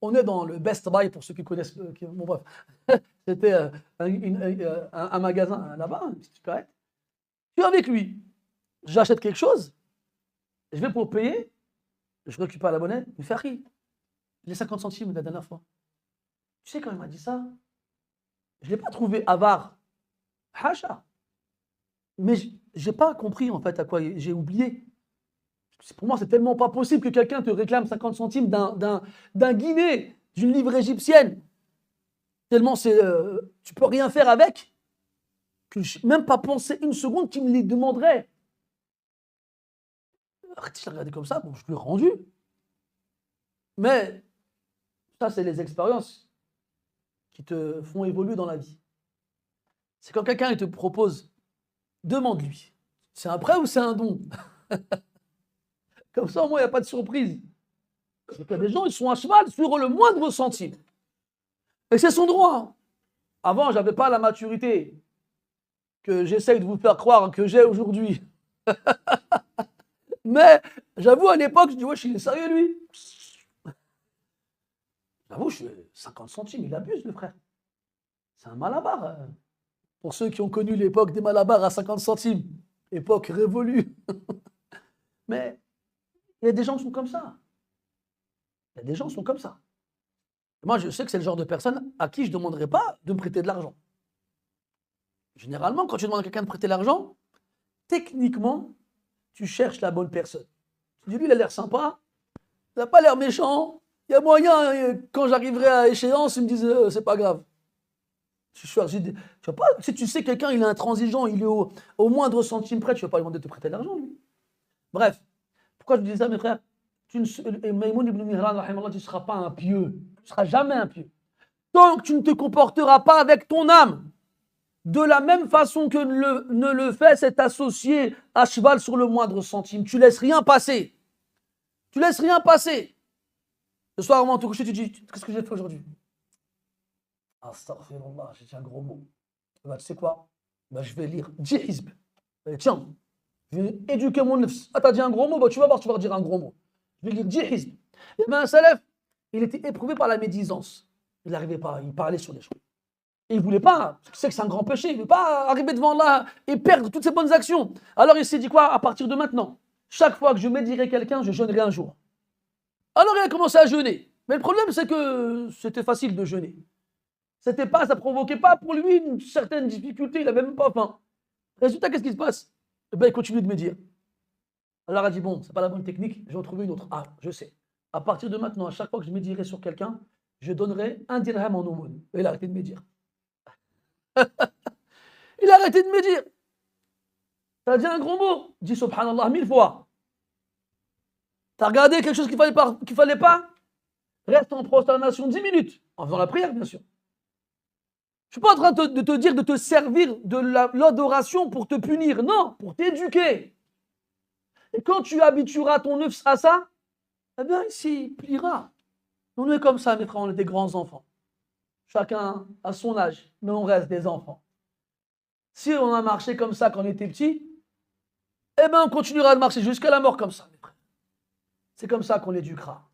On est dans le Best Buy, pour ceux qui connaissent, bon bref, c'était un magasin là-bas, une petite supérette. Je suis avec lui, j'achète quelque chose, je vais pour payer, je récupère la monnaie, il me fait rire. Les 50 centimes de la dernière fois. Tu sais quand il m'a dit ça, je ne l'ai pas trouvé avare. Hacha. Mais je n'ai pas compris en fait à quoi j'ai oublié. Pour moi, c'est tellement pas possible que quelqu'un te réclame 50 centimes d'un guinée, d'une livre égyptienne. Tellement tu peux rien faire avec, que je n'ai même pas pensé une seconde qu'il me les demanderait. Je l'ai regardé comme ça, bon, je lui ai rendu. Mais ça, c'est les expériences qui te font évoluer dans la vie. C'est quand quelqu'un te propose, demande-lui. C'est un prêt ou c'est un don? Comme ça, au moins, il n'y a pas de surprise. C'est que des gens, ils sont à cheval sur le moindre centime. Et c'est son droit. Avant, je n'avais pas la maturité que j'essaye de vous faire croire que j'ai aujourd'hui. Mais j'avoue, à l'époque, je dis, ouais, je suis sérieux, lui. J'avoue, 50 centimes, il abuse, le frère. C'est un malabar. Pour ceux qui ont connu l'époque des malabars à 50 centimes, époque révolue. Mais il y a des gens qui sont comme ça. Il y a des gens qui sont comme ça. Moi, je sais que c'est le genre de personne à qui je ne demanderais pas de me prêter de l'argent. Généralement, quand tu demandes à quelqu'un de prêter l'argent, techniquement, tu cherches la bonne personne. Tu dis, lui, il a l'air sympa, il n'a pas l'air méchant, il y a moyen, quand j'arriverai à échéance, il me disent, c'est pas grave. Tu vas pas, si tu sais quelqu'un, il est intransigeant, il est au moindre centime près, tu ne vas pas lui demander de te prêter de l'argent, lui. Bref, pourquoi je dis ça, mes frères? Maïmoun ibn Mihran, tu ne seras pas un pieux, tu ne seras jamais un pieux. Tant que tu ne te comporteras pas avec ton âme de la même façon que ne le fait cet associé à cheval sur le moindre centime. Tu laisses rien passer. Tu laisses rien passer. Le soir, avant de te coucher, tu dis, qu'est-ce que j'ai fait aujourd'hui? Astaghfirullah, j'ai dit un gros mot. Bah, tu sais quoi? Bah, je vais lire 10 hizb. Tiens, je vais éduquer mon nefs. Ah, t'as dit un gros mot? Bah, tu vas voir, tu vas dire un gros mot. Je vais lire 10 hizb. Et bien, un salaf, il était éprouvé par la médisance. Il n'arrivait pas, il parlait sur les gens. Et il ne voulait pas, parce qu'il sait que c'est un grand péché, il ne veut pas arriver devant Allah et perdre toutes ses bonnes actions. Alors il s'est dit quoi? À partir de maintenant, chaque fois que je médirai quelqu'un, je jeûnerai un jour. Alors il a commencé à jeûner. Mais le problème, c'est que c'était facile de jeûner. Ça ne provoquait pas pour lui une certaine difficulté, il n'avait même pas faim. Résultat, qu'est-ce qui se passe? Eh bien, il continue de médire. Alors il a dit, bon, ce n'est pas la bonne technique, je vais en trouver une autre. Ah, je sais. À partir de maintenant, à chaque fois que je médirai sur quelqu'un, je donnerai un dirham en aumône. Et il a arrêté de médire. Il a arrêté de me dire. T'as dit un gros mot, dis subhanallah 1000 fois. T'as regardé quelque chose qu'il fallait pas, reste en prosternation 10 minutes, en faisant la prière bien sûr. Je suis pas en train de te dire de te servir de l'adoration pour te punir, non, pour t'éduquer. Et quand tu habitueras ton œuf à ça, eh bien il s'y pliera. On est comme ça mes frères, on est des grands enfants. Chacun à son âge, mais on reste des enfants. Si on a marché comme ça quand on était petit, eh bien on continuera de marcher jusqu'à la mort comme ça, mes frères. C'est comme ça qu'on l'éduquera.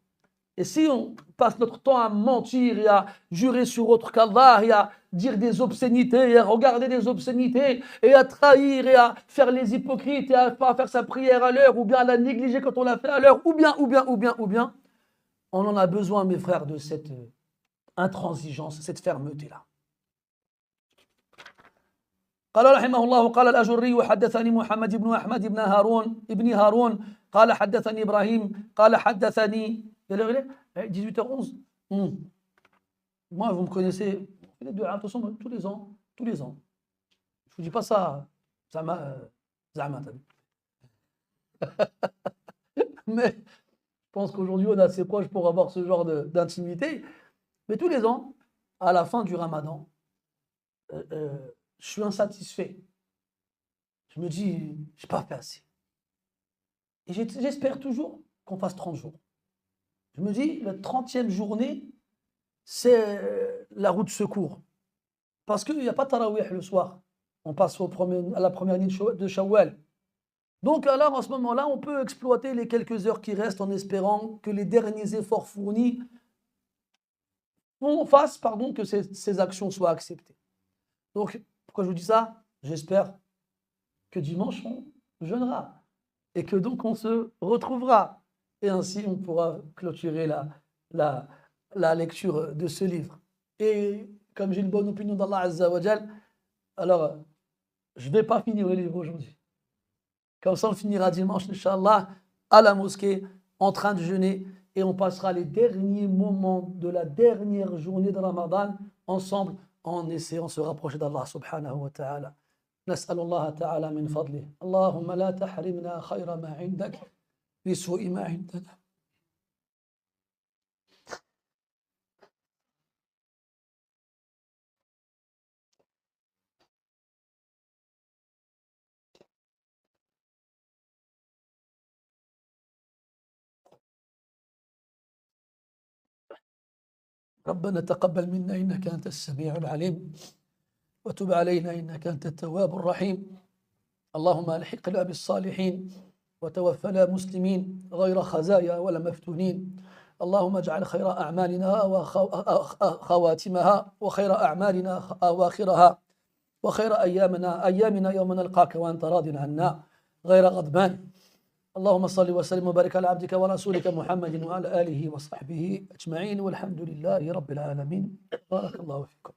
Et si on passe notre temps à mentir et à jurer sur autre qu'Allah et à dire des obscénités et à regarder des obscénités et à trahir et à faire les hypocrites et à pas faire sa prière à l'heure ou bien à la négliger quand on l'a fait à l'heure ou bien, on en a besoin, mes frères, de cette intransigeance, cette fermeté-là. قال رحمه الله قال الأجري وحدثني محمد بن أحمد بن هارون قال حدثني إبراهيم قال حدثني 18h11 Moi, vous me connaissez, on fait les deux, attention, moi, tous les ans, tous les ans. Je vous dis pas ça, Zama, t'as vu. Mais je pense qu'aujourd'hui, on est assez proche pour avoir ce genre d'intimité. Mais tous les ans, à la fin du Ramadan, je suis insatisfait. Je me dis, j'ai pas fait assez. Et j'espère toujours qu'on fasse 30 jours. Je me dis, la 30e journée, c'est la route de secours. Parce qu'il n'y a pas de tarawih le soir. On passe à la première nuit de Shawwal. Donc alors, en ce moment-là, on peut exploiter les quelques heures qui restent en espérant que les derniers efforts fournis fassent que ces actions soient acceptées. Donc, pourquoi je vous dis ça? J'espère que dimanche, on jeûnera et que donc on se retrouvera. Et ainsi, on pourra clôturer la, la lecture de ce livre. Et comme j'ai une bonne opinion d'Allah Azza wa Jal, alors je ne vais pas finir le livre aujourd'hui. Comme ça, on finira dimanche, Inch'Allah, à la mosquée, en train de jeûner, et on passera les derniers moments de la dernière journée de Ramadan ensemble, en essayant de se rapprocher d'Allah subhanahu wa ta'ala. نسأل الله تعالى من فضله اللهم لا تحرمنا خير ما عندك بسوء ما عندنا ربنا تقبل منا إنك أنت السميع العليم وتب علينا إنك أنت التواب الرحيم اللهم ألحقنا بالصالحين وتوفنا مسلمين غير خزايا ولا مفتونين اللهم اجعل خير أعمالنا خواتمها وخير أعمالنا أواخرها وخير أيامنا يوم نلقاك وأنت راض عنا غير غضبان اللهم صل وسلم وبارك على عبدك ورسولك محمد وعلى آله وصحبه أجمعين والحمد لله رب العالمين بارك الله فيكم